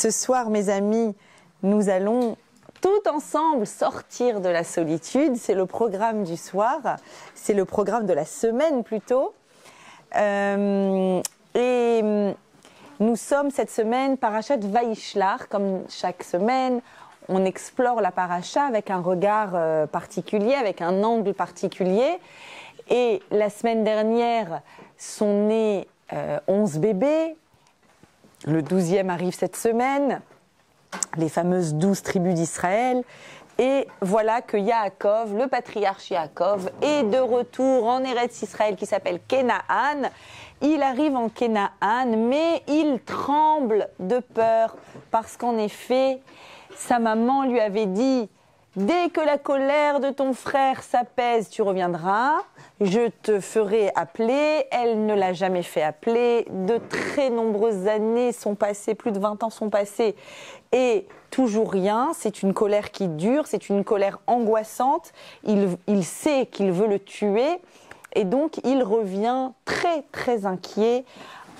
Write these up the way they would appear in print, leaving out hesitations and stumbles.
Ce soir, mes amis, nous allons tout ensemble sortir de la solitude. C'est le programme du soir, c'est le programme de la semaine plutôt. Et nous sommes cette semaine Parashat Vaishlach, comme chaque semaine. On explore la paracha avec un regard particulier, avec un angle particulier. Et la semaine dernière sont nés 11 bébés. Le 12e arrive cette semaine, les fameuses 12 tribus d'Israël. Et voilà que Yaakov, le patriarche Yaakov, est de retour en Eretz Israël qui s'appelle Canaan. Il arrive en Canaan, mais il tremble de peur parce qu'en effet, sa maman lui avait dit « Dès que la colère de ton frère s'apaise, tu reviendras, je te ferai appeler ». Elle ne l'a jamais fait appeler. De très nombreuses années sont passées, plus de 20 ans sont passés, et toujours rien. C'est une colère qui dure, c'est une colère angoissante. Il sait qu'il veut le tuer, et donc il revient très très inquiet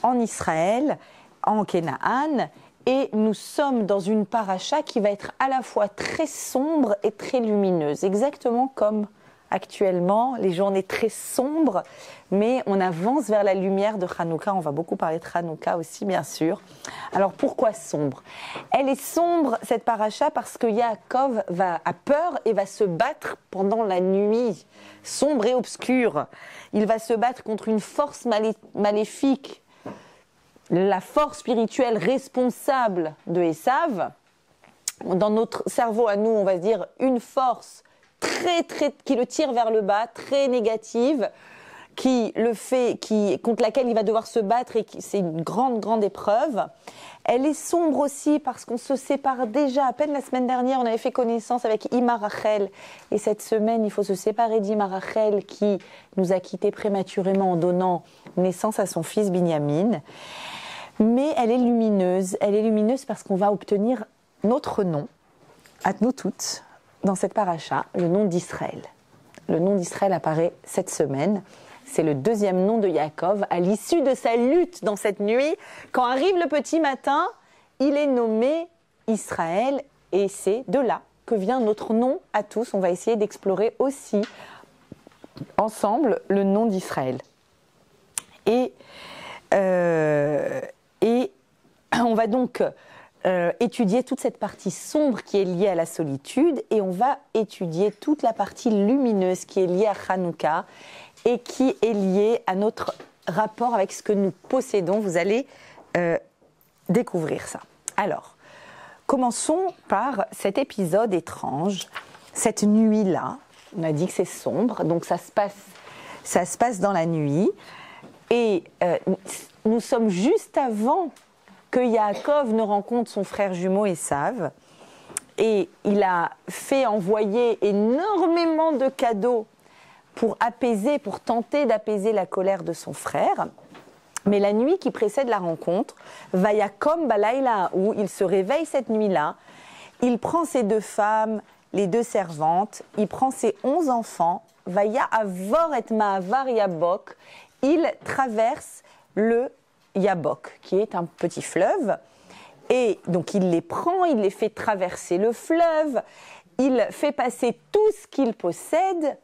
en Israël, en Canaan. Et nous sommes dans une paracha qui va être à la fois très sombre et très lumineuse, exactement comme actuellement, les journées très sombres, mais on avance vers la lumière de Hanouka. On va beaucoup parler de Hanouka aussi, bien sûr. Alors pourquoi sombre? Elle est sombre, cette paracha, parce que Yaakov a peur et va se battre pendant la nuit, sombre et obscure. Il va se battre contre une force maléfique, la force spirituelle responsable de Esav. Dans notre cerveau à nous, on va se dire une force qui le tire vers le bas, très négative, contre laquelle il va devoir se battre, et c'est une grande épreuve. Elle est sombre aussi parce qu'on se sépare déjà. À peine la semaine dernière, on avait fait connaissance avec Ima Rachel, et cette semaine, il faut se séparer d'Ima Rachel qui nous a quittés prématurément en donnant naissance à son fils Binyamin. Mais elle est lumineuse parce qu'on va obtenir notre nom, à nous toutes, dans cette paracha, le nom d'Israël. Le nom d'Israël apparaît cette semaine. C'est le deuxième nom de Yaakov. À l'issue de sa lutte dans cette nuit, quand arrive le petit matin, il est nommé Israël, et c'est de là que vient notre nom à tous. On va essayer d'explorer aussi ensemble le nom d'Israël. Et on va donc étudier toute cette partie sombre qui est liée à la solitude, et on va étudier toute la partie lumineuse qui est liée à Hanouka et qui est liée à notre rapport avec ce que nous possédons. Vous allez découvrir ça. Alors, commençons par cet épisode étrange, cette nuit-là. On a dit que c'est sombre, donc ça se passe dans la nuit. Et nous sommes juste avant que Yaakov ne rencontre son frère jumeau Esav. Et il a fait envoyer énormément de cadeaux pour tenter d'apaiser la colère de son frère. Mais la nuit qui précède la rencontre, Vayakom Balayla, où il se réveille cette nuit-là, il prend ses 2 femmes, les 2 servantes, il prend ses 11 enfants, Vaya Avor et Ma'avar Yabok, il traverse le Yabok, qui est un petit fleuve, et donc il les prend, il les fait traverser le fleuve, il fait passer tout ce qu'il possède,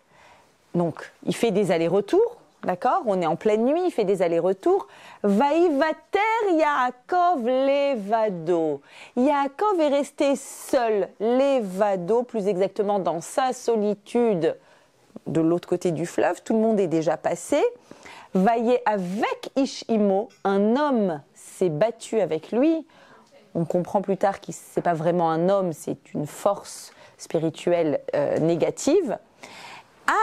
donc il fait des allers-retours, d'accord, on est en pleine nuit, il fait des allers-retours, Vaïvater Yaakov levado, Yaakov est resté seul, levado, plus exactement dans sa solitude, de l'autre côté du fleuve, tout le monde est déjà passé. Vaillé avec Ishimo, un homme s'est battu avec lui. On comprend plus tard que ce n'est pas vraiment un homme, c'est une force spirituelle négative.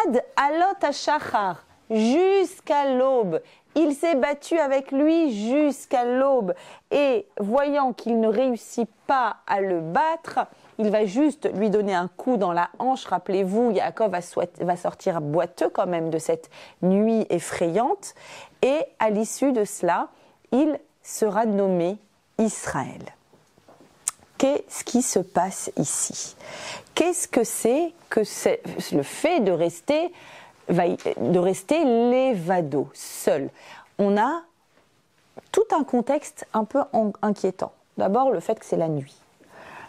Ad alot hashachar, jusqu'à l'aube. Il s'est battu avec lui jusqu'à l'aube. Et voyant qu'il ne réussit pas à le battre, il va juste lui donner un coup dans la hanche. Rappelez-vous, Yaakov va sortir boiteux quand même de cette nuit effrayante. Et à l'issue de cela, il sera nommé Israël. Qu'est-ce qui se passe ici? Qu'est-ce que c'est le fait de rester levado, seul? On a tout un contexte un peu inquiétant. D'abord, le fait que c'est la nuit.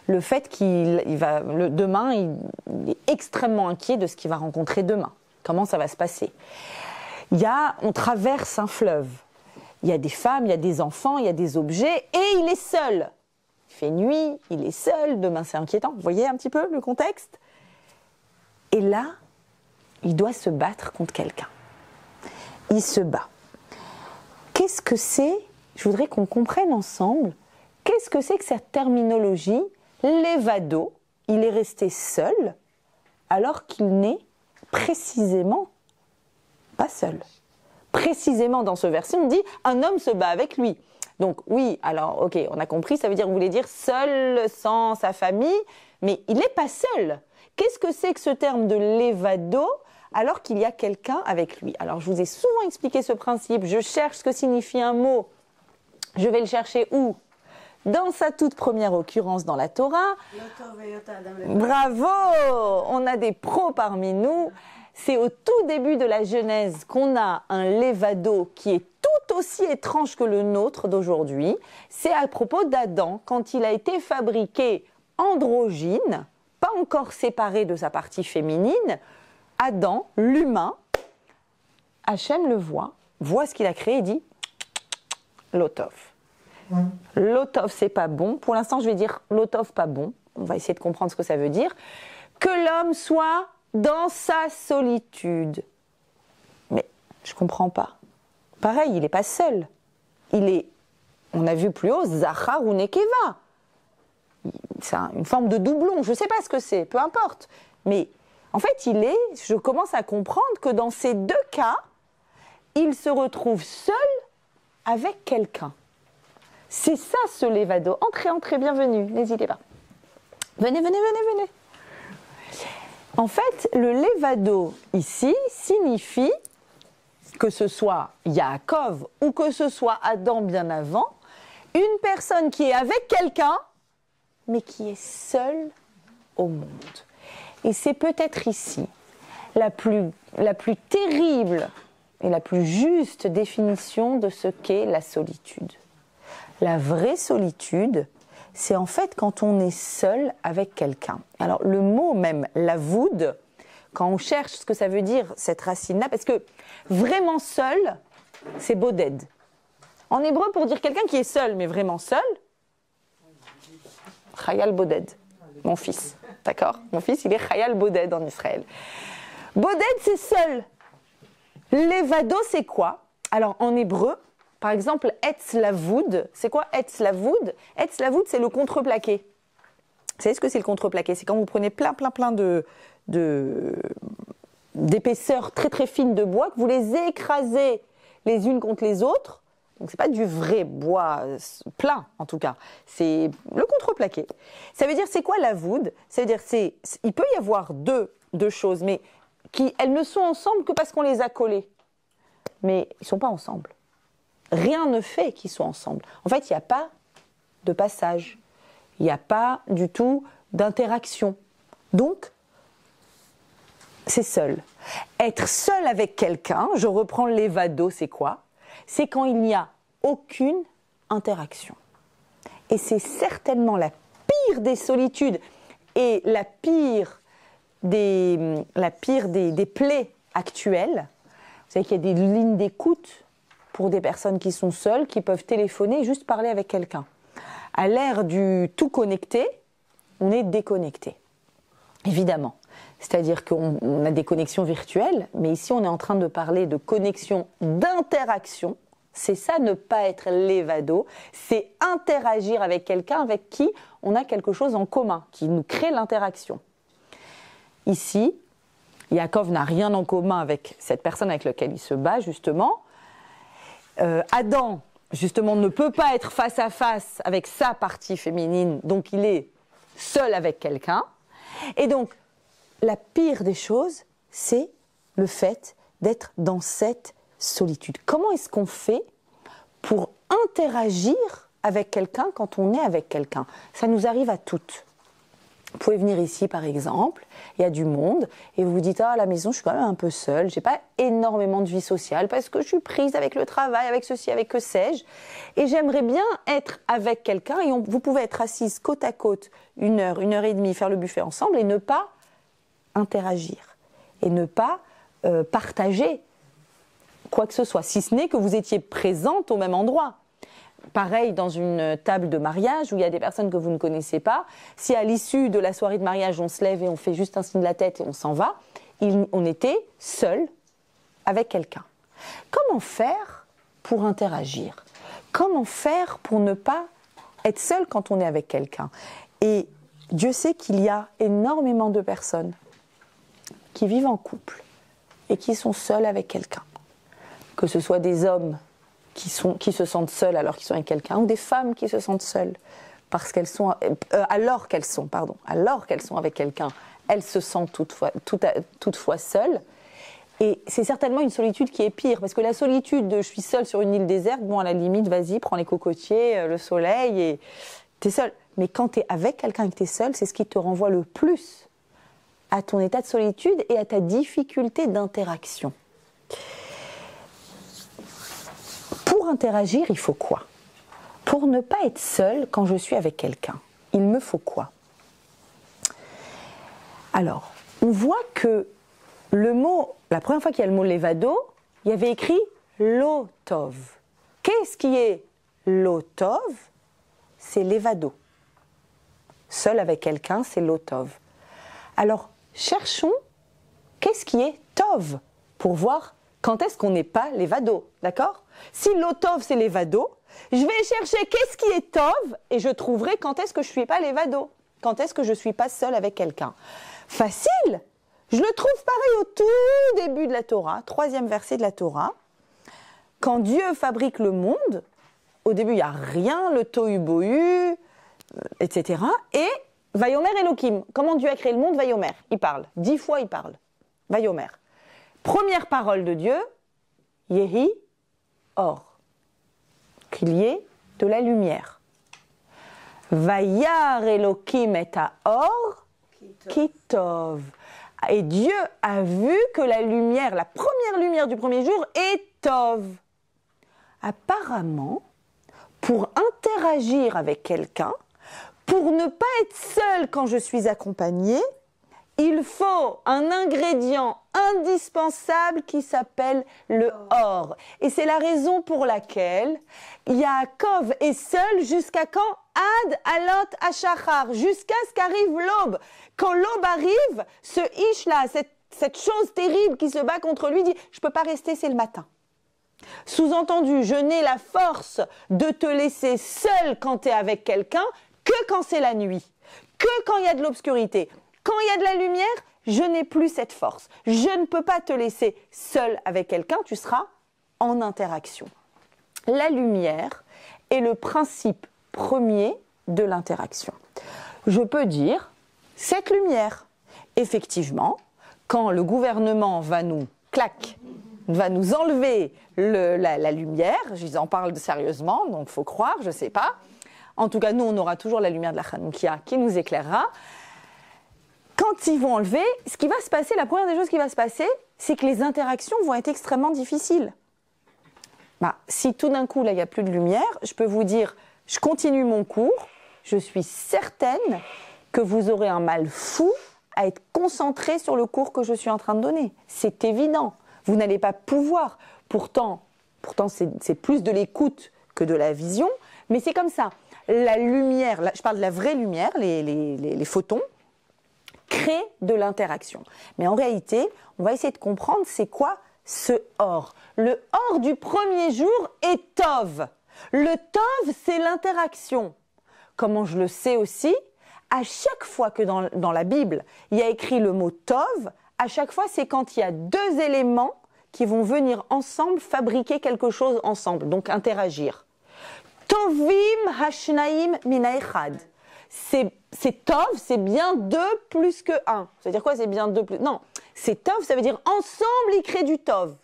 Le fait demain, il est extrêmement inquiet de ce qu'il va rencontrer demain. Comment ça va se passer? On traverse un fleuve. Il y a des femmes, il y a des enfants, il y a des objets, et il est seul. Il fait nuit, il est seul, demain c'est inquiétant. Vous voyez un petit peu le contexte? Et là, il doit se battre contre quelqu'un. Il se bat. Qu'est-ce que c'est? Je voudrais qu'on comprenne ensemble. Qu'est-ce que c'est que cette terminologie? L'évado, il est resté seul alors qu'il n'est précisément pas seul. Précisément dans ce verset, on dit un homme se bat avec lui. Donc oui, alors ok, on a compris, ça veut dire, vous voulez dire seul, sans sa famille, mais il n'est pas seul. Qu'est-ce que c'est que ce terme de l'évado alors qu'il y a quelqu'un avec lui? Alors je vous ai souvent expliqué ce principe, je cherche ce que signifie un mot, je vais le chercher où? Dans sa toute première occurrence dans la Torah. Bravo! On a des pros parmi nous. C'est au tout début de la Genèse qu'on a un lévado qui est tout aussi étrange que le nôtre d'aujourd'hui. C'est à propos d'Adam, quand il a été fabriqué androgyne, pas encore séparé de sa partie féminine. Adam, l'humain, Hachem le voit ce qu'il a créé et dit « Lotov ». Lotov, c'est pas bon. Pour l'instant, je vais dire Lotov, pas bon. On va essayer de comprendre ce que ça veut dire. Que l'homme soit dans sa solitude. Mais je comprends pas. Pareil, il n'est pas seul. On a vu plus haut, Zachar ou Nekeva. C'est une forme de doublon. Je ne sais pas ce que c'est, peu importe. Mais en fait, je commence à comprendre que dans ces deux cas, il se retrouve seul avec quelqu'un. C'est ça, ce lévado. Entrez, bienvenue, n'hésitez pas. Venez. En fait, le lévado, ici, signifie que ce soit Yaakov ou que ce soit Adam bien avant, une personne qui est avec quelqu'un, mais qui est seule au monde. Et c'est peut-être ici la plus terrible et la plus juste définition de ce qu'est la solitude. La vraie solitude, c'est en fait quand on est seul avec quelqu'un. Alors le mot même, lavoud, quand on cherche ce que ça veut dire, cette racine-là, parce que vraiment seul, c'est boded. En hébreu, pour dire quelqu'un qui est seul, mais vraiment seul, chayal boded, mon fils, d'accord? Mon fils, il est chayal boded en Israël. Boded, c'est seul. L'évado, c'est quoi? Alors en hébreu, par exemple, etz lavoud, c'est quoi etz lavoud? Etz lavoud, c'est le contreplaqué. Vous savez ce que c'est le contreplaqué? C'est quand vous prenez plein d'épaisseurs très très fines de bois, que vous les écrasez les unes contre les autres. Donc c'est pas du vrai bois plein en tout cas, c'est le contreplaqué. Ça veut dire c'est quoi lavoud? Ça veut dire il peut y avoir deux choses, mais elles ne sont ensemble que parce qu'on les a collées. Mais ils sont pas ensemble. Rien ne fait qu'ils soient ensemble. En fait, il n'y a pas de passage. Il n'y a pas du tout d'interaction. Donc, c'est seul. Être seul avec quelqu'un, je reprends l'évado, c'est quoi? C'est quand il n'y a aucune interaction. Et c'est certainement la pire des solitudes et la pire des plaies actuelles. Vous savez qu'il y a des lignes d'écoute pour des personnes qui sont seules, qui peuvent téléphoner et juste parler avec quelqu'un. À l'ère du tout connecté, on est déconnecté. Évidemment. C'est-à-dire qu'on a des connexions virtuelles, mais ici on est en train de parler de connexion d'interaction. C'est ça, ne pas être l'évado, c'est interagir avec quelqu'un avec qui on a quelque chose en commun, qui nous crée l'interaction. Ici, Yaakov n'a rien en commun avec cette personne avec laquelle il se bat, justement. Adam, justement, ne peut pas être face à face avec sa partie féminine, donc il est seul avec quelqu'un. Et donc, la pire des choses, c'est le fait d'être dans cette solitude. Comment est-ce qu'on fait pour interagir avec quelqu'un quand on est avec quelqu'un? Ça nous arrive à toutes. Vous pouvez venir ici, par exemple, il y a du monde, et vous vous dites, ah, à la maison, je suis quand même un peu seule, j'ai pas énormément de vie sociale, parce que je suis prise avec le travail, avec ceci, avec que sais-je, et j'aimerais bien être avec quelqu'un, et vous pouvez être assises côte à côte, 1 heure, 1 heure et demie, faire le buffet ensemble, et ne pas interagir, et ne pas partager quoi que ce soit, si ce n'est que vous étiez présente au même endroit. Pareil dans une table de mariage où il y a des personnes que vous ne connaissez pas. Si à l'issue de la soirée de mariage, on se lève et on fait juste un signe de la tête et on s'en va, on était seul avec quelqu'un. Comment faire pour interagir? Comment faire pour ne pas être seul quand on est avec quelqu'un? Et Dieu sait qu'il y a énormément de personnes qui vivent en couple et qui sont seules avec quelqu'un. Que ce soit des hommes qui se sentent seuls alors qu'ils sont avec quelqu'un, ou des femmes qui se sentent seules parce qu'elles sont, alors qu'elles sont avec quelqu'un, elles se sentent toutefois seules. Et c'est certainement une solitude qui est pire, parce que la solitude de je suis seule sur une île déserte, bon à la limite, vas-y, prends les cocotiers, le soleil, et t'es seule. Mais quand t'es avec quelqu'un et que t'es seule, c'est ce qui te renvoie le plus à ton état de solitude et à ta difficulté d'interaction. Pour interagir, il faut quoi? Pour ne pas être seule quand je suis avec quelqu'un, il me faut quoi? Alors, on voit que le mot, la première fois qu'il y a le mot levado, il y avait écrit lo tov. Qu'est-ce qui est lo tov? C'est levado. Seul avec quelqu'un, c'est lo tov. Alors, cherchons qu'est-ce qui est tov pour voir quand est-ce qu'on n'est pas levado, d'accord? Si lo tov c'est levado, je vais chercher qu'est-ce qui est tov et je trouverai quand est-ce que je ne suis pas levado, quand est-ce que je ne suis pas seule avec quelqu'un. Facile! Je le trouve pareil au tout début de la Torah, 3e verset de la Torah. Quand Dieu fabrique le monde, au début il n'y a rien, le tohu bohu, etc. Et Vayomer Elohim, comment Dieu a créé le monde? Vayomer, il parle, 10 fois il parle. Vayomer. Première parole de Dieu, Yehi Or, qu'il y ait de la lumière. Vayar Elohim et Or, Kitov. Et Dieu a vu que la lumière, la première lumière du premier jour, est Tov. Apparemment, pour interagir avec quelqu'un, pour ne pas être seul quand je suis accompagnée, il faut un ingrédient indispensable qui s'appelle le or. Et c'est la raison pour laquelle Yaakov est seul jusqu'à quand? Ad alot hashachar, jusqu'à ce qu'arrive l'aube. Quand l'aube arrive, ce ish-là, cette chose terrible qui se bat contre lui, dit « Je ne peux pas rester, c'est le matin ». Sous-entendu, je n'ai la force de te laisser seul quand tu es avec quelqu'un que quand c'est la nuit, que quand il y a de l'obscurité. Quand il y a de la lumière, je n'ai plus cette force. Je ne peux pas te laisser seul avec quelqu'un, tu seras en interaction. La lumière est le principe premier de l'interaction. Je peux dire, cette lumière, effectivement, quand le gouvernement va nous enlever la lumière, je en parle sérieusement, donc il faut croire, je ne sais pas. En tout cas, nous, on aura toujours la lumière de la Hanoukia qui nous éclairera. Quand ils vont enlever, ce qui va se passer, la première des choses qui va se passer, c'est que les interactions vont être extrêmement difficiles. Si tout d'un coup, là, il n'y a plus de lumière, je peux vous dire, je continue mon cours, je suis certaine que vous aurez un mal fou à être concentré sur le cours que je suis en train de donner. C'est évident. Vous n'allez pas pouvoir. Pourtant c'est plus de l'écoute que de la vision, mais c'est comme ça. La lumière, je parle de la vraie lumière, les photons, créent de l'interaction. Mais en réalité, on va essayer de comprendre c'est quoi ce or. Le or du premier jour est tov. Le tov, c'est l'interaction. Comment je le sais aussi? À chaque fois que dans la Bible, il y a écrit le mot tov, à chaque fois, c'est quand il y a deux éléments qui vont venir ensemble fabriquer quelque chose ensemble, donc interagir. Tovim hashnaim mina echad. C'est tov, c'est bien deux plus que un. Ça veut dire quoi, c'est bien deux plus... Non, c'est tov, ça veut dire ensemble, ils créent du tov.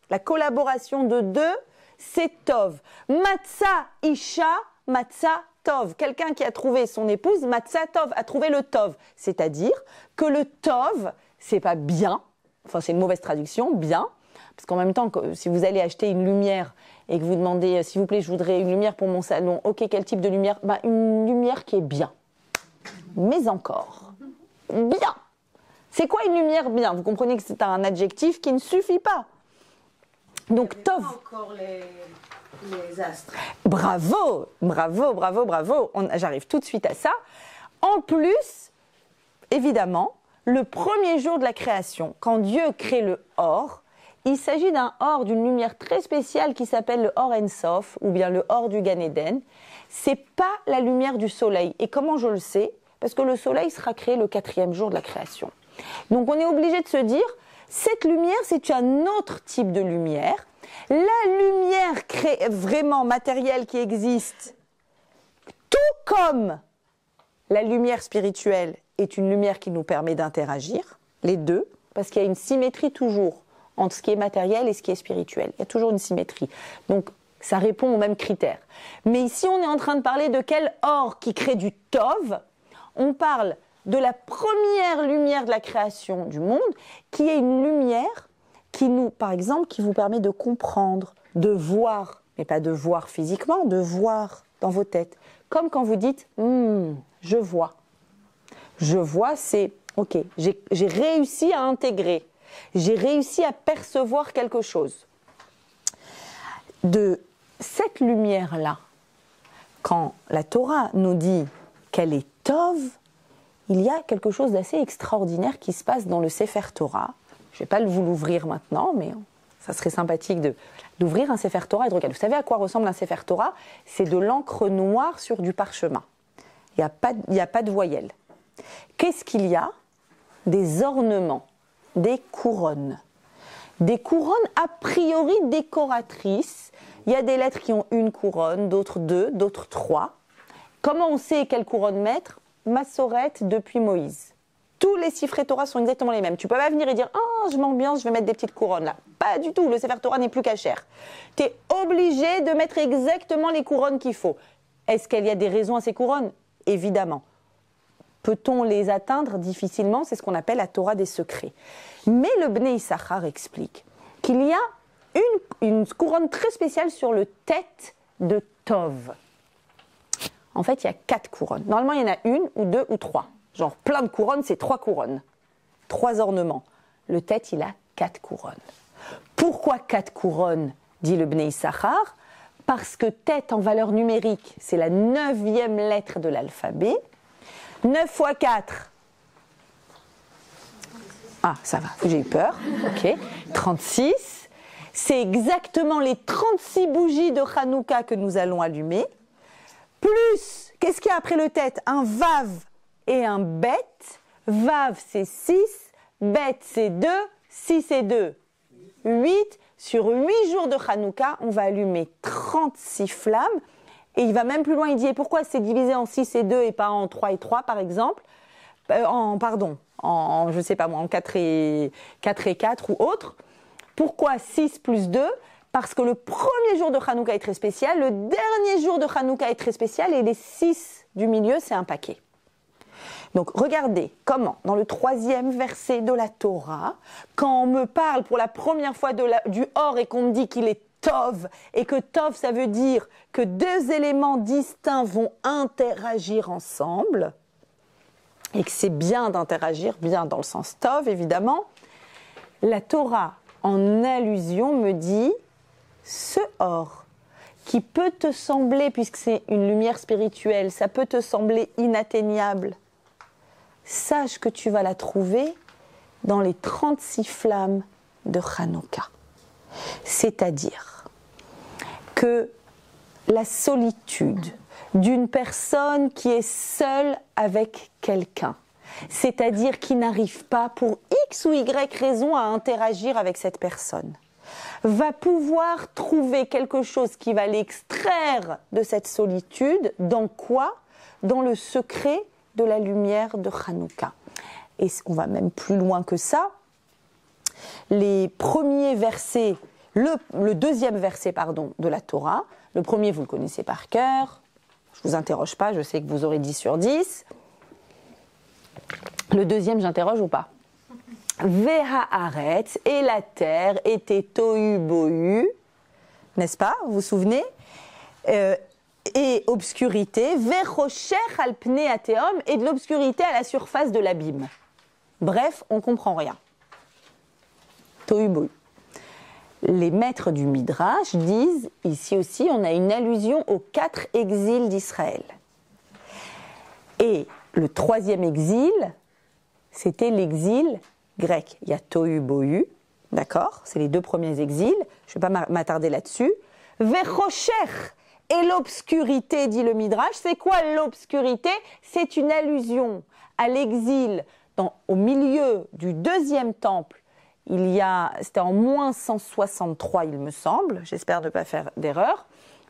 La collaboration de deux, c'est tov. Matzah isha, matzah tov, quelqu'un qui a trouvé son épouse, matzah tov, a trouvé le tov. C'est-à-dire que le tov, c'est pas bien, enfin c'est une mauvaise traduction, bien, parce qu'en même temps, si vous allez acheter une lumière et que vous demandez, s'il vous plaît, je voudrais une lumière pour mon salon, ok, quel type de lumière? Une lumière qui est bien. Mais encore, bien. C'est quoi une lumière bien? Vous comprenez que c'est un adjectif qui ne suffit pas. Donc, tov. Encore les astres. Bravo, bravo, bravo, bravo. J'arrive tout de suite à ça. En plus, évidemment, le premier jour de la création, quand Dieu crée le or, il s'agit d'un or d'une lumière très spéciale qui s'appelle le or En Sof, ou bien le or du Gan Eden. C'est pas la lumière du soleil. Et comment je le sais? Parce que le soleil sera créé le 4e jour de la création. Donc on est obligé de se dire, cette lumière, c'est un autre type de lumière. La lumière vraiment matérielle qui existe, tout comme la lumière spirituelle est une lumière qui nous permet d'interagir, les deux, parce qu'il y a une symétrie toujours entre ce qui est matériel et ce qui est spirituel. Il y a toujours une symétrie. Donc, ça répond aux mêmes critères. Mais ici, on est en train de parler de quel or qui crée du tov. On parle de la première lumière de la création du monde, qui est une lumière qui nous, par exemple, qui vous permet de comprendre, de voir, mais pas de voir physiquement, de voir dans vos têtes. Comme quand vous dites « je vois ». Je vois, c'est « ok, j'ai réussi à intégrer ». J'ai réussi à percevoir quelque chose. De cette lumière-là, quand la Torah nous dit qu'elle est tov, il y a quelque chose d'assez extraordinaire qui se passe dans le Sefer Torah. Je ne vais pas vous l'ouvrir maintenant, mais ça serait sympathique d'ouvrir un Sefer Torah et de regarder. Vous savez à quoi ressemble un Sefer Torah? C'est de l'encre noire sur du parchemin. Il n'y a pas de voyelles. Qu'est-ce qu'il y a? Des ornements. Des couronnes. Des couronnes a priori décoratrices. Il y a des lettres qui ont une couronne, d'autres 2, d'autres 3. Comment on sait quelle couronne mettre? Massorette depuis Moïse. Tous les Sifrei Torah sont exactement les mêmes. Tu peux pas venir et dire « Ah, je m'ambiance, je vais mettre des petites couronnes là ». Pas du tout, le Sefer Torah n'est plus cachère. Tu es obligé de mettre exactement les couronnes qu'il faut. Est-ce qu'il y a des raisons à ces couronnes? Évidemment. Peut-on les atteindre? Difficilement, c'est ce qu'on appelle la Torah des secrets. Mais le Bnei Issachar explique qu'il y a une couronne très spéciale sur le tête de Tov. En fait, il y a 4 couronnes. Normalement, il y en a 1 ou 2 ou 3. Genre plein de couronnes, c'est 3 couronnes. 3 ornements. Le tête, il a 4 couronnes. Pourquoi 4 couronnes, dit le Bnei Issachar? Parce que tête en valeur numérique, c'est la 9e lettre de l'alphabet. 9 fois 4. Ah, ça va, j'ai eu peur. Ok. 36. C'est exactement les 36 bougies de Hanouka que nous allons allumer. Plus, qu'est-ce qu'il y a après le tête? Un vav et un bet. Vav, c'est 6. Bet, c'est 2. 6 et 2. 8. Sur 8 jours de Hanouka, on va allumer 36 flammes. Et il va même plus loin, il dit, et pourquoi c'est divisé en 6 et 2 et pas en 3 et 3 par exemple? En 4 et 4 ou autre. Pourquoi 6 plus 2? Parce que le premier jour de Hanouka est très spécial, le dernier jour de Hanouka est très spécial et les 6 du milieu, c'est un paquet. Donc regardez comment, dans le 3e verset de la Torah, quand on me parle pour la première fois du or et qu'on me dit qu'il est Tov, et que Tov, ça veut dire que 2 éléments distincts vont interagir ensemble, et que c'est bien d'interagir, bien dans le sens Tov, évidemment, la Torah, en allusion, me dit, ce or, qui peut te sembler, puisque c'est une lumière spirituelle, ça peut te sembler inatteignable, sache que tu vas la trouver dans les 36 flammes de Hanouka. C'est-à-dire que la solitude d'une personne qui est seule avec quelqu'un, c'est-à-dire qui n'arrive pas pour X ou Y raison à interagir avec cette personne, va pouvoir trouver quelque chose qui va l'extraire de cette solitude. Dans quoi? Dans le secret de la lumière de Hanouka. Et on va même plus loin que ça. Les premiers versets, le 2e verset de la Torah, le premier vous le connaissez par cœur, Je ne vous interroge pas, je sais que vous aurez 10 sur 10. Le deuxième, j'interroge ou pas? Ve'haaretz, et la terre était tohu bohu, n'est-ce pas? Vous vous souvenez? Et obscurité, ve'chosher al pnei atehom, et de l'obscurité à la surface de l'abîme. Bref, on ne comprend rien. Tohu bohu. Les maîtres du Midrash disent, ici aussi, on a une allusion aux 4 exils d'Israël. Et le 3e exil, c'était l'exil grec. Il y a Tohu Bohu, d'accord? C'est les 2 premiers exils, je ne vais pas m'attarder là-dessus. Ve'chosher, et l'obscurité, dit le Midrash. C'est quoi l'obscurité? C'est une allusion à l'exil au milieu du 2e temple. C'était en moins 163, il me semble, j'espère ne pas faire d'erreur.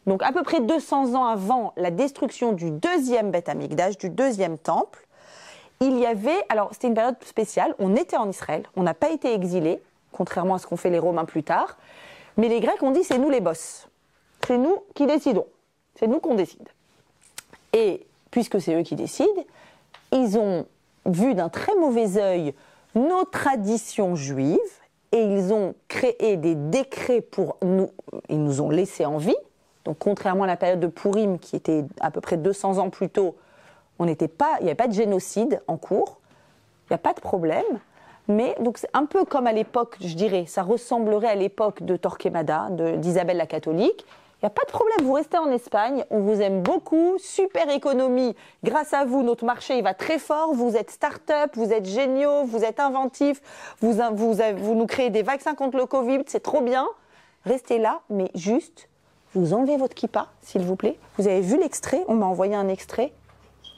Donc à peu près 200 ans avant la destruction du 2e Beth Amikdash, du 2e temple, il y avait, alors c'était une période spéciale, on était en Israël, on n'a pas été exilés, contrairement à ce qu'ont fait les Romains plus tard, mais les Grecs ont dit c'est nous les boss, c'est nous qui décidons, c'est nous qu'on décide. Et puisque c'est eux qui décident, ils ont vu d'un très mauvais œil nos traditions juives et ils ont créé des décrets pour nous, ils nous ont laissés en vie. Donc contrairement à la période de Pourim qui était à peu près 200 ans plus tôt, il n'y avait pas de génocide en cours, il n'y a pas de problème. Mais donc c'est un peu comme à l'époque, je dirais, ça ressemblerait à l'époque de Torquemada, d'Isabelle la catholique. Il n'y a pas de problème, vous restez en Espagne, on vous aime beaucoup, super économie. Grâce à vous, notre marché il va très fort, vous êtes start-up, vous êtes géniaux, vous êtes inventifs, vous nous créez des vaccins contre le Covid, c'est trop bien. Restez là, mais juste, vous enlevez votre kippa, s'il vous plaît. Vous avez vu l'extrait? On m'a envoyé un extrait.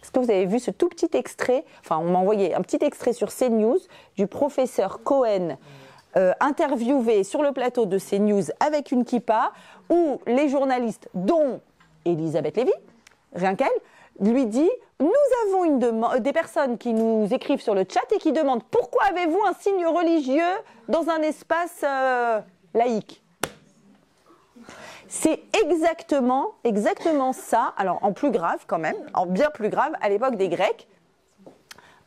Est-ce que vous avez vu ce tout petit extrait? Enfin, on m'a envoyé un petit extrait sur CNews du professeur Cohen, interviewé sur le plateau de CNews avec une kippa, où les journalistes, dont Elisabeth Lévy, rien qu'elle, lui dit « Nous avons des personnes qui nous écrivent sur le chat et qui demandent « Pourquoi avez-vous un signe religieux dans un espace laïque ?» C'est exactement ça, alors en plus grave quand même, en bien plus grave, à l'époque des Grecs.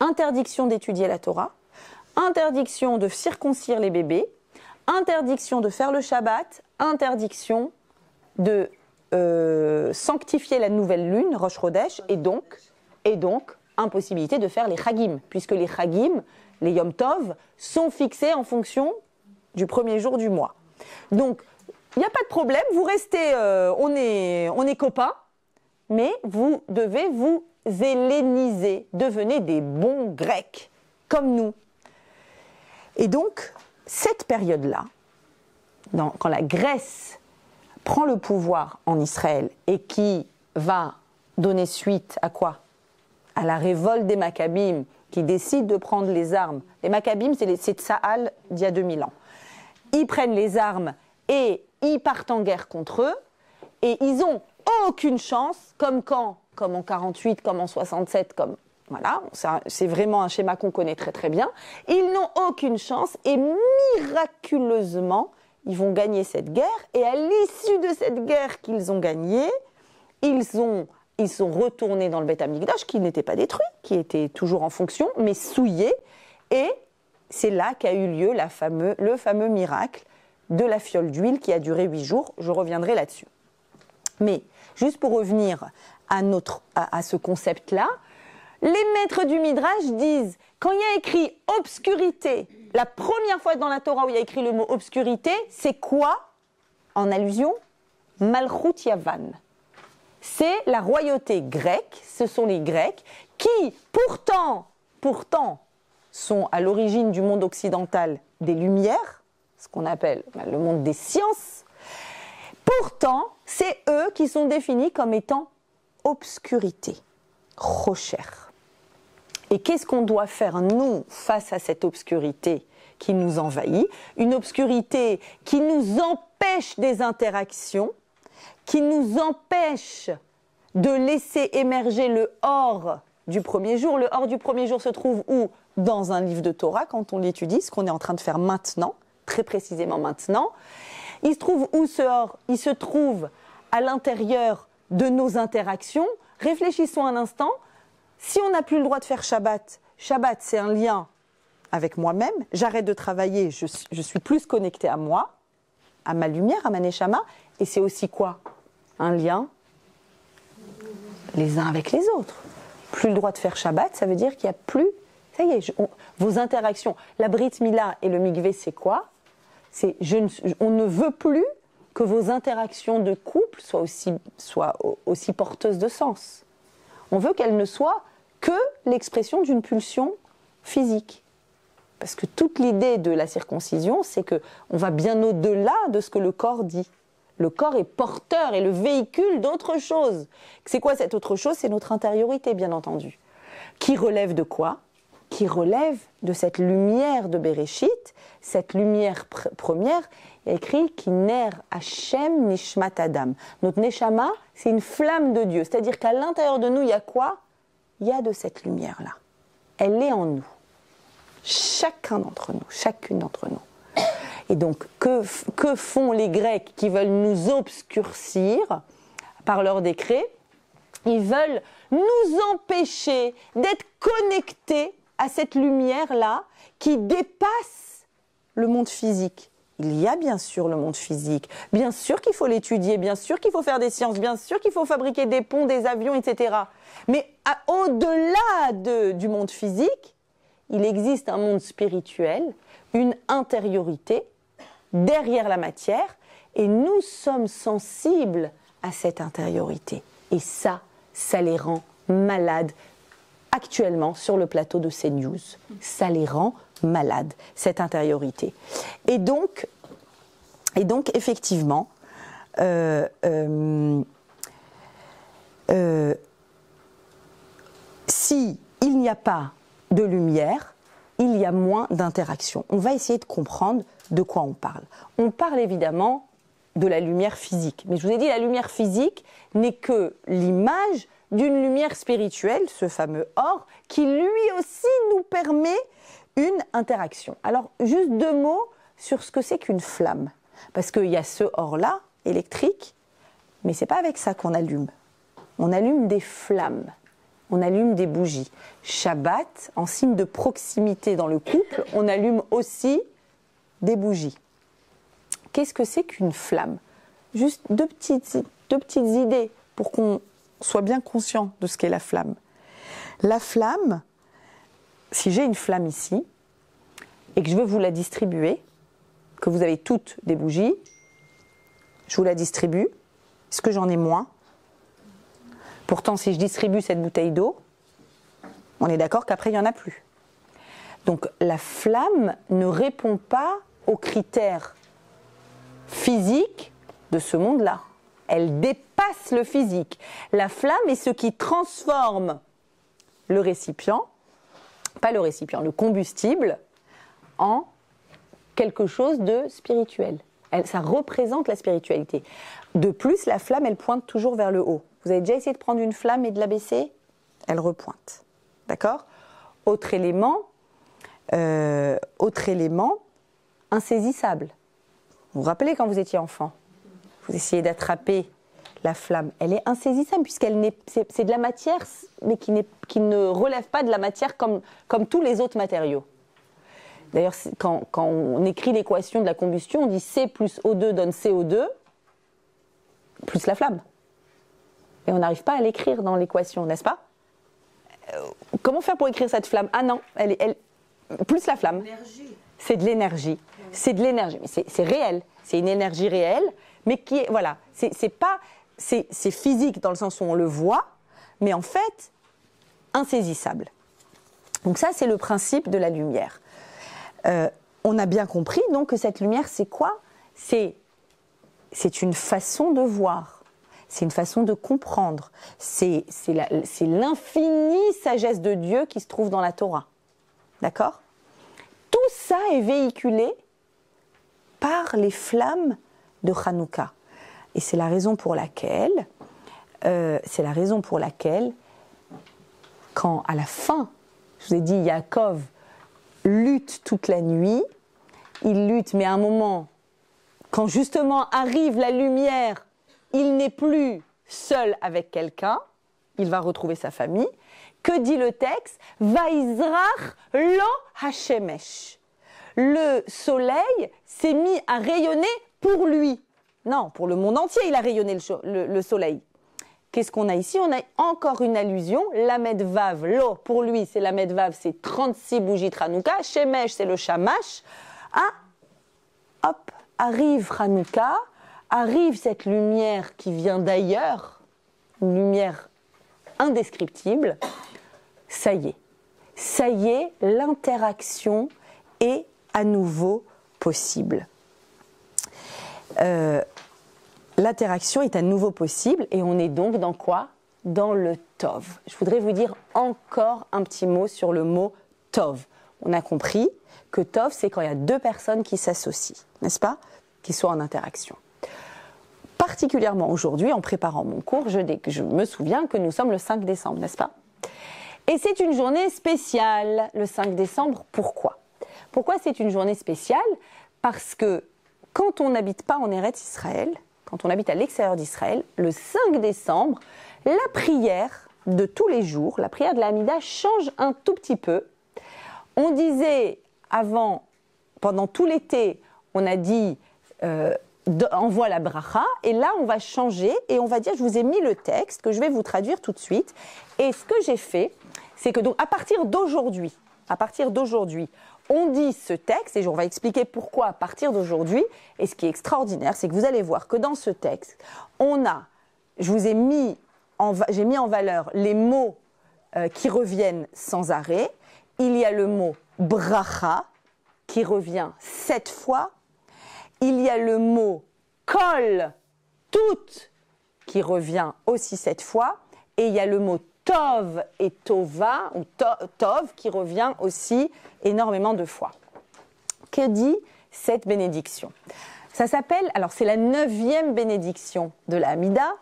Interdiction d'étudier la Torah, interdiction de circoncire les bébés, interdiction de faire le Shabbat, interdiction de sanctifier la nouvelle lune, Rosh Chodesh, et donc impossibilité de faire les Chagim, puisque les Chagim, les Yom Tov, sont fixés en fonction du premier jour du mois. Donc, il n'y a pas de problème, vous restez, on est copains, mais vous devez vous helléniser, devenez des bons Grecs, comme nous. Et donc, cette période-là, quand la Grèce prend le pouvoir en Israël et qui va donner suite à quoi? À la révolte des Maccabim, qui décident de prendre les armes. Les Maccabim, c'est Tsahal d'il y a 2000 ans. Ils prennent les armes et ils partent en guerre contre eux, et ils ont aucune chance, comme en 48, comme en 67, voilà, c'est vraiment un schéma qu'on connaît très très bien. Ils n'ont aucune chance, et miraculeusement, ils vont gagner cette guerre, et à l'issue de cette guerre qu'ils ont gagnée, ils sont retournés dans le Beth Amikdash, qui n'était pas détruit, qui était toujours en fonction, mais souillé, et c'est là qu'a eu lieu le fameux miracle de la fiole d'huile qui a duré 8 jours. Je reviendrai là-dessus. Mais, juste pour revenir à ce concept-là, les maîtres du Midrash disent, quand il y a écrit obscurité, la première fois dans la Torah où il y a écrit le mot obscurité, c'est quoi? En allusion, Malchut Yavan. C'est la royauté grecque, ce sont les Grecs, qui pourtant, sont à l'origine du monde occidental des Lumières, ce qu'on appelle le monde des sciences. Pourtant, c'est eux qui sont définis comme étant obscurité, rocher. Et qu'est-ce qu'on doit faire, nous, face à cette obscurité qui nous envahit? Une obscurité qui nous empêche des interactions, qui nous empêche de laisser émerger le or du premier jour. Le or du premier jour se trouve où? Dans un livre de Torah, quand on l'étudie, ce qu'on est en train de faire maintenant, très précisément maintenant. Il se trouve où ce or? Il se trouve à l'intérieur de nos interactions, réfléchissons un instant. Si on n'a plus le droit de faire Shabbat, Shabbat c'est un lien avec moi-même, j'arrête de travailler, je suis plus connectée à moi, à ma lumière, à ma neshama, et c'est aussi quoi? Un lien les uns avec les autres. Plus le droit de faire Shabbat, ça veut dire qu'il n'y a plus, ça y est, vos interactions. La Brit Mila et le Mikvé, c'est quoi? On ne veut plus que vos interactions de couple soient aussi porteuses de sens. On veut qu'elles ne soient que l'expression d'une pulsion physique. Parce que toute l'idée de la circoncision, c'est qu'on va bien au-delà de ce que le corps dit. Le corps est porteur et le véhicule d'autre chose. C'est quoi cette autre chose? C'est notre intériorité, bien entendu. Qui relève de quoi? Qui relève de cette lumière de Bereshit, cette lumière première. Il y a écrit « Kiner Hashem Nishmat Adam ». Notre Neshama, c'est une flamme de Dieu. C'est-à-dire qu'à l'intérieur de nous, il y a quoi? Il y a de cette lumière-là. Elle est en nous. Chacun d'entre nous, chacune d'entre nous. Et donc, que font les Grecs qui veulent nous obscurcir par leur décret? Ils veulent nous empêcher d'être connectés à cette lumière-là qui dépasse le monde physique. Il y a bien sûr le monde physique, bien sûr qu'il faut l'étudier, bien sûr qu'il faut faire des sciences, bien sûr qu'il faut fabriquer des ponts, des avions, etc. Mais au-delà du monde physique, il existe un monde spirituel, une intériorité derrière la matière, et nous sommes sensibles à cette intériorité. Et ça les rend malades actuellement sur le plateau de CNews. Ça les rend malades, cette intériorité. Et donc effectivement, si il n'y a pas de lumière, il y a moins d'interaction. On va essayer de comprendre de quoi on parle. On parle évidemment de la lumière physique. Mais je vous ai dit, la lumière physique n'est que l'image d'une lumière spirituelle, ce fameux or, qui lui aussi nous permet une interaction. Alors, juste 2 mots sur ce que c'est qu'une flamme. Parce qu'il y a ce or-là, électrique, mais ce n'est pas avec ça qu'on allume. On allume des flammes. On allume des bougies. Shabbat, en signe de proximité dans le couple, on allume aussi des bougies. Qu'est-ce que c'est qu'une flamme? Juste deux petites idées pour qu'on soit bien conscient de ce qu'est la flamme. La flamme, si j'ai une flamme ici, et que je veux vous la distribuer, que vous avez toutes des bougies, je vous la distribue. Est-ce que j'en ai moins? Pourtant, si je distribue cette bouteille d'eau, on est d'accord qu'après, il n'y en a plus. Donc, la flamme ne répond pas aux critères physiques de ce monde-là. Elle dépasse le physique. La flamme est ce qui transforme le récipient, pas le récipient, le combustible, en quelque chose de spirituel. Ça représente la spiritualité. De plus, la flamme, elle pointe toujours vers le haut. Vous avez déjà essayé de prendre une flamme et de la baisser? Elle repointe. D'accord? Autre élément, insaisissable. Vous vous rappelez quand vous étiez enfant? Vous essayez d'attraper la flamme. Elle est insaisissable c'est de la matière, mais qui ne relève pas de la matière comme tous les autres matériaux. D'ailleurs, quand on écrit l'équation de la combustion, on dit C plus O2 donne CO2 plus la flamme. Et on n'arrive pas à l'écrire dans l'équation, n'est-ce pas? Comment faire pour écrire cette flamme? Ah non, plus la flamme. C'est de l'énergie. C'est de l'énergie. C'est réel. C'est une énergie réelle, mais qui est, voilà, c'est physique dans le sens où on le voit, mais en fait, insaisissable. Donc ça, c'est le principe de la lumière. On a bien compris donc que cette lumière, c'est quoi? C'est une façon de voir, c'est une façon de comprendre, c'est l'infinie sagesse de Dieu qui se trouve dans la Torah. D'accord? Tout ça est véhiculé par les flammes de Hanouka. Et c'est la raison pour laquelle, quand à la fin, je vous ai dit, Yaakov lutte toute la nuit, il lutte, mais à un moment, quand justement arrive la lumière, il n'est plus seul avec quelqu'un, il va retrouver sa famille. Que dit le texte? Vaizrach lo hashemesh. Le soleil s'est mis à rayonner pour lui. Non, pour le monde entier, il a rayonné le soleil. Qu'est-ce qu'on a ici? On a encore une allusion. Lamed Vav, lo, pour lui, c'est Lamed Vav, c'est 36 bougies de Hanouka. Shemesh, c'est le Shamash. Ah, hop, arrive Hanouka, arrive cette lumière qui vient d'ailleurs, une lumière indescriptible. Ça y est, l'interaction est à nouveau possible. L'interaction est à nouveau possible et on est donc dans quoi? Dans le Tov. Je voudrais vous dire encore un petit mot sur le mot Tov. On a compris que Tov, c'est quand il y a deux personnes qui s'associent, n'est-ce pas? Qui sont en interaction. Particulièrement aujourd'hui, en préparant mon cours, je me souviens que nous sommes le 5 décembre, n'est-ce pas? Et c'est une journée spéciale, le 5 décembre. Pourquoi? Pourquoi c'est une journée spéciale? Parce que quand on n'habite pas en Eretz Israël, quand on habite à l'extérieur d'Israël, le 5 décembre, la prière de tous les jours, la prière de la Hamida change un tout petit peu. On disait avant, pendant tout l'été, on a dit envoie la bracha, et là on va changer et on va dire, je vous ai mis le texte que je vais vous traduire tout de suite. Et ce que j'ai fait, c'est que donc à partir d'aujourd'hui, on dit ce texte, et on va expliquer pourquoi à partir d'aujourd'hui. Et ce qui est extraordinaire, c'est que vous allez voir que dans ce texte, j'ai mis en valeur les mots qui reviennent sans arrêt. Il y a le mot bracha, qui revient 7 fois. Il y a le mot kol, toute, qui revient aussi 7 fois. Et il y a le mot Tov et Tova, ou Tov, qui revient aussi énormément de fois. Que dit cette bénédiction? Ça s'appelle, alors c'est la 9e bénédiction de la Hamida,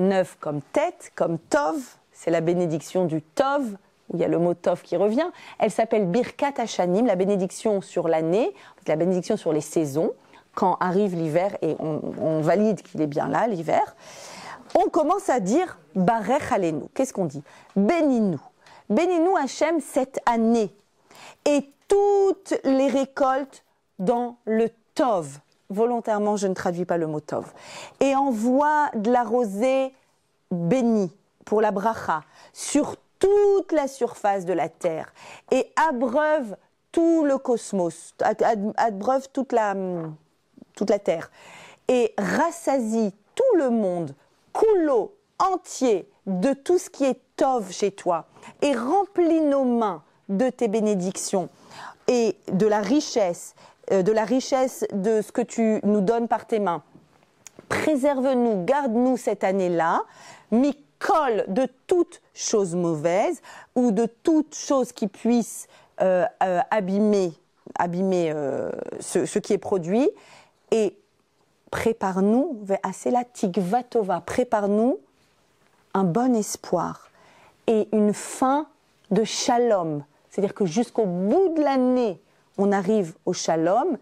9 comme tête, comme Tov, c'est la bénédiction du Tov, où il y a le mot Tov qui revient. Elle s'appelle Birkat Hashanim, la bénédiction sur l'année, la bénédiction sur les saisons, quand arrive l'hiver et on valide qu'il est bien là, l'hiver. On commence à dire Barech Aleinu. Qu'est-ce qu'on dit? Bénis-nous. Bénis-nous Hachem cette année. Et toutes les récoltes dans le Tov. Volontairement, je ne traduis pas le mot Tov. Et envoie de la rosée bénie pour la bracha sur toute la surface de la terre. Et abreuve tout le cosmos, abreuve toute la terre. Et rassasie tout le monde, coulo entier, de tout ce qui est Tov chez toi. Et remplis nos mains de tes bénédictions et de la richesse de ce que tu nous donnes par tes mains. Préserve-nous, garde-nous cette année-là, Mikol, de toute chose mauvaise ou de toute chose qui puisse abîmer ce qui est produit, et prépare-nous, Asela Tikva Tova, prépare-nous un bon espoir et une fin de shalom. C'est-à-dire que jusqu'au bout de l'année, on arrive au shalom.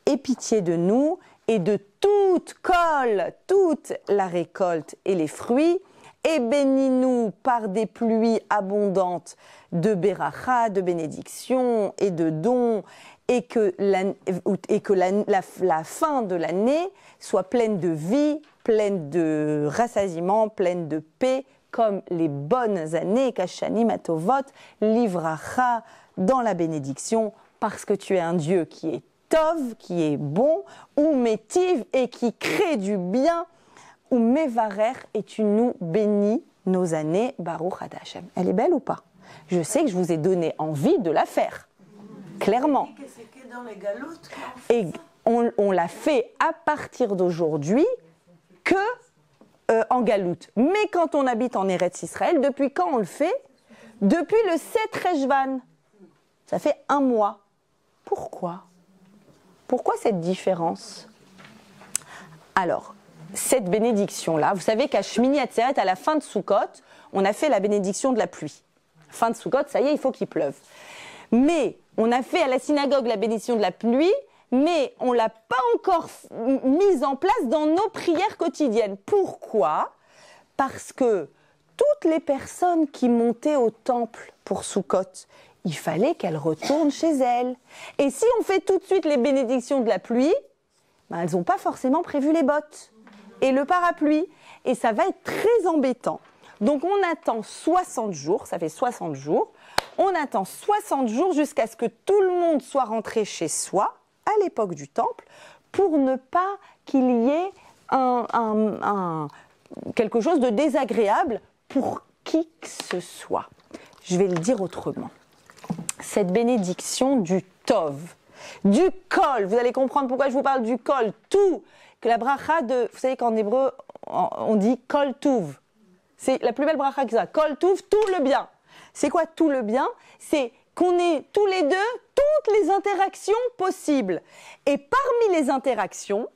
Aie pitié de nous et de toute la récolte et les fruits. Et bénis-nous par des pluies abondantes de beracha, de bénédictions et de dons. Et que la fin de l'année soit pleine de vie, pleine de rassasiement, pleine de paix, comme les bonnes années, Kashanim Atovot, Livracha, dans la bénédiction, parce que tu es un Dieu qui est Tov, qui est bon, ou Métiv, et qui crée du bien, ou Mevarer, et tu nous bénis nos années, Baruch Ata Hashem. Elle est belle ou pas? Je sais que je vous ai donné envie de la faire, clairement. Et on l'a fait à partir d'aujourd'hui que en galoute. Mais quand on habite en Eretz Israël, depuis quand on le fait? Depuis le 7 Rejvan. Ça fait 1 mois. Pourquoi? Pourquoi cette différence? Alors, cette bénédiction-là, vous savez qu'à Shmini Atzeret, à la fin de Sukkot, on a fait la bénédiction de la pluie. Fin de Sukkot, ça y est, il faut qu'il pleuve. Mais on a fait à la synagogue la bénédiction de la pluie, mais on ne l'a pas encore mise en place dans nos prières quotidiennes. Pourquoi? Parce que toutes les personnes qui montaient au temple pour Soukhot, il fallait qu'elles retournent chez elles. Et si on fait tout de suite les bénédictions de la pluie, ben elles n'ont pas forcément prévu les bottes et le parapluie. Et ça va être très embêtant. Donc on attend 60 jours, ça fait 60 jours, on attend 60 jours jusqu'à ce que tout le monde soit rentré chez soi, à l'époque du temple, pour ne pas qu'il y ait quelque chose de désagréable pour qui que ce soit. Je vais le dire autrement. Cette bénédiction du Tov, du Kol, vous allez comprendre pourquoi je vous parle du Kol, tout, que la bracha de, vous savez qu'en hébreu, on dit Kol Tuv. C'est la plus belle bracha que ça. Kol Tuv, tout le bien. C'est quoi tout le bien? C'est qu'on ait tous les deux toutes les interactions possibles. Et parmi les interactions,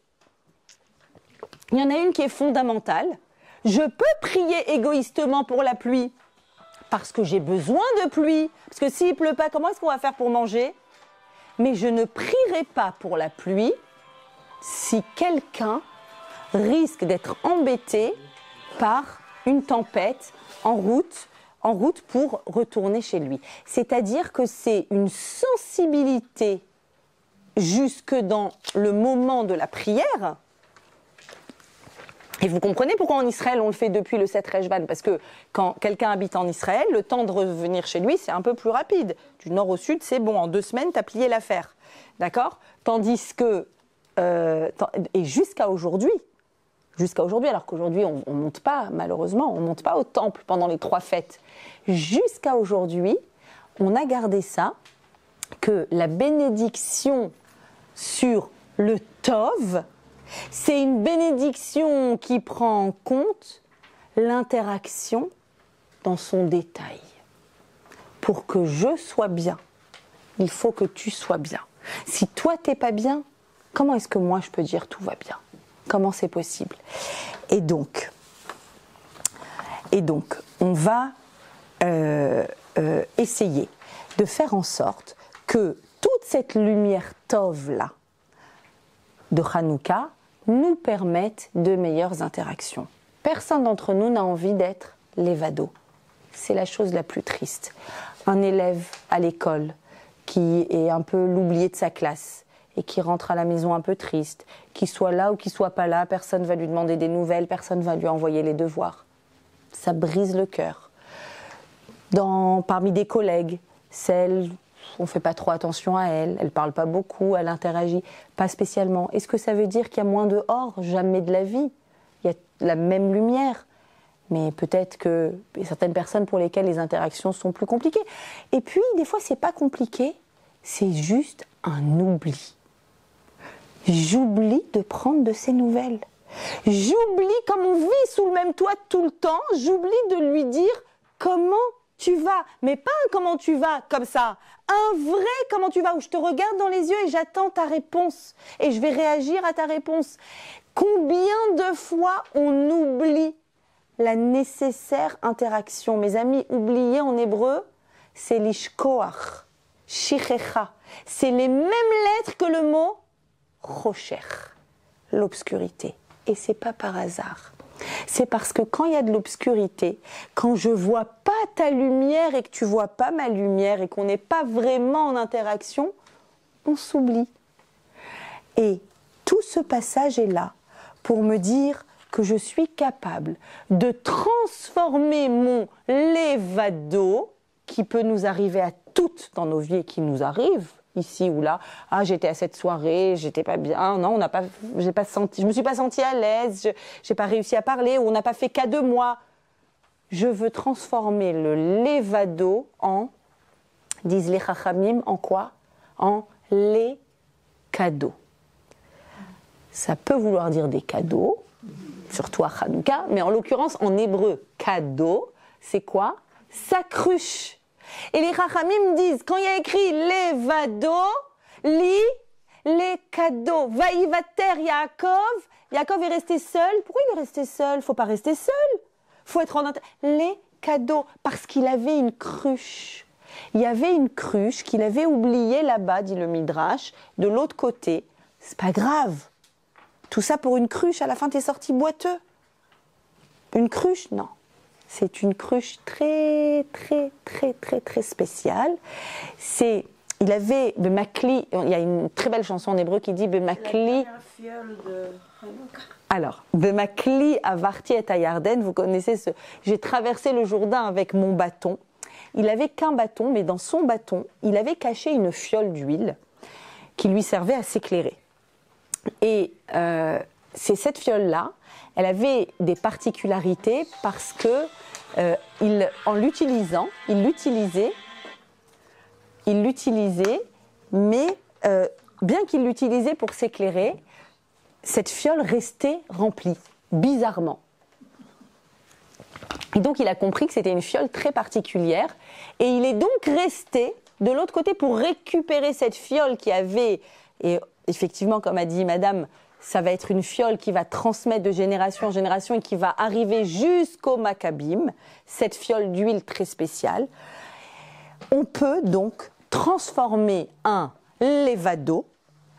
il y en a une qui est fondamentale. Je peux prier égoïstement pour la pluie parce que j'ai besoin de pluie. Parce que s'il ne pleut pas, comment est-ce qu'on va faire pour manger? Mais je ne prierai pas pour la pluie si quelqu'un risque d'être embêté par une tempête en route pour retourner chez lui. C'est-à-dire que c'est une sensibilité jusque dans le moment de la prière. Et vous comprenez pourquoi en Israël on le fait depuis le 7 Rejvan, parce que quand quelqu'un habite en Israël, le temps de revenir chez lui c'est un peu plus rapide. Du nord au sud c'est bon, en 2 semaines t'as plié l'affaire. D'accord? Tandis que, et jusqu'à aujourd'hui, alors qu'aujourd'hui on ne monte pas, malheureusement, on ne monte pas au temple pendant les 3 fêtes. Jusqu'à aujourd'hui, on a gardé ça, que la bénédiction sur le Tov, c'est une bénédiction qui prend en compte l'interaction dans son détail. Pour que je sois bien, il faut que tu sois bien. Si toi t'es pas bien, comment est-ce que moi je peux dire tout va bien? Comment c'est possible? Et donc, on va essayer de faire en sorte que toute cette lumière Tov là de Hanouka nous permette de meilleures interactions. Personne d'entre nous n'a envie d'être l'évado. C'est la chose la plus triste. Un élève à l'école qui est un peu l'oublié de sa classe et qui rentre à la maison un peu triste, qu'il soit là ou qu'il soit pas là, personne va lui demander des nouvelles, personne va lui envoyer les devoirs. Ça brise le cœur. Parmi des collègues, on ne fait pas trop attention à elle, elle ne parle pas beaucoup, elle interagit pas spécialement. Est-ce que ça veut dire qu'il y a moins de or? Jamais de la vie. Il y a la même lumière. Mais peut-être que y a certaines personnes pour lesquelles les interactions sont plus compliquées. Et puis, des fois, c'est pas compliqué, c'est juste un oubli. J'oublie de prendre de ses nouvelles. J'oublie, comme on vit sous le même toit tout le temps, j'oublie de lui dire comment tu vas. Mais pas un comment tu vas comme ça, un vrai comment tu vas, où je te regarde dans les yeux et j'attends ta réponse. Et je vais réagir à ta réponse. Combien de fois on oublie la nécessaire interaction? Mes amis, oublier en hébreu, c'est l'ishkoach, shichecha. C'est les mêmes lettres que le mot rocher, l'obscurité. Et c'est pas par hasard. C'est parce que quand il y a de l'obscurité, quand je vois pas ta lumière et que tu vois pas ma lumière et qu'on n'est pas vraiment en interaction, on s'oublie. Et tout ce passage est là pour me dire que je suis capable de transformer mon lévado, qui peut nous arriver à toutes dans nos vies et qui nous arrive, ici ou là. Ah, j'étais à cette soirée, j'étais pas bien, non, je me suis pas sentie à l'aise, j'ai pas réussi à parler, ou on n'a pas fait cas de moi. Je veux transformer le lévado en, disent les chachamim, en quoi? En les cadeaux. Ça peut vouloir dire des cadeaux, surtout à Hanouka, mais en l'occurrence, en hébreu, cadeau, c'est quoi? Ça cruche. Et les Chachamim disent, quand il y a écrit Levado, les cadeaux, Vaïvater Yaakov est resté seul. Pourquoi il est resté seul? Faut pas rester seul. Faut être en les cadeaux, parce qu'il avait une cruche. Il y avait une cruche qu'il avait oubliée là-bas, dit le Midrash, de l'autre côté. C'est pas grave. Tout ça pour une cruche, à la fin t'es sorti boiteux. Une cruche, non. C'est une cruche très spéciale. Il avait Bemakli, il y a une très belle chanson en hébreu qui dit Bemakli. Alors, Bemakli avarti et Ayarden, vous connaissez j'ai traversé le Jourdain avec mon bâton. Il n'avait qu'un bâton, mais dans son bâton, il avait caché une fiole d'huile qui lui servait à s'éclairer. Et c'est cette fiole-là, elle avait des particularités parce que en l'utilisant, il l'utilisait, mais bien qu'il l'utilisait pour s'éclairer, cette fiole restait remplie, bizarrement. Et donc il a compris que c'était une fiole très particulière, et il est donc resté de l'autre côté pour récupérer cette fiole qui avait, et effectivement comme a dit madame, ça va être une fiole qui va transmettre de génération en génération et qui va arriver jusqu'au Maccabim, cette fiole d'huile très spéciale. On peut donc transformer un levado,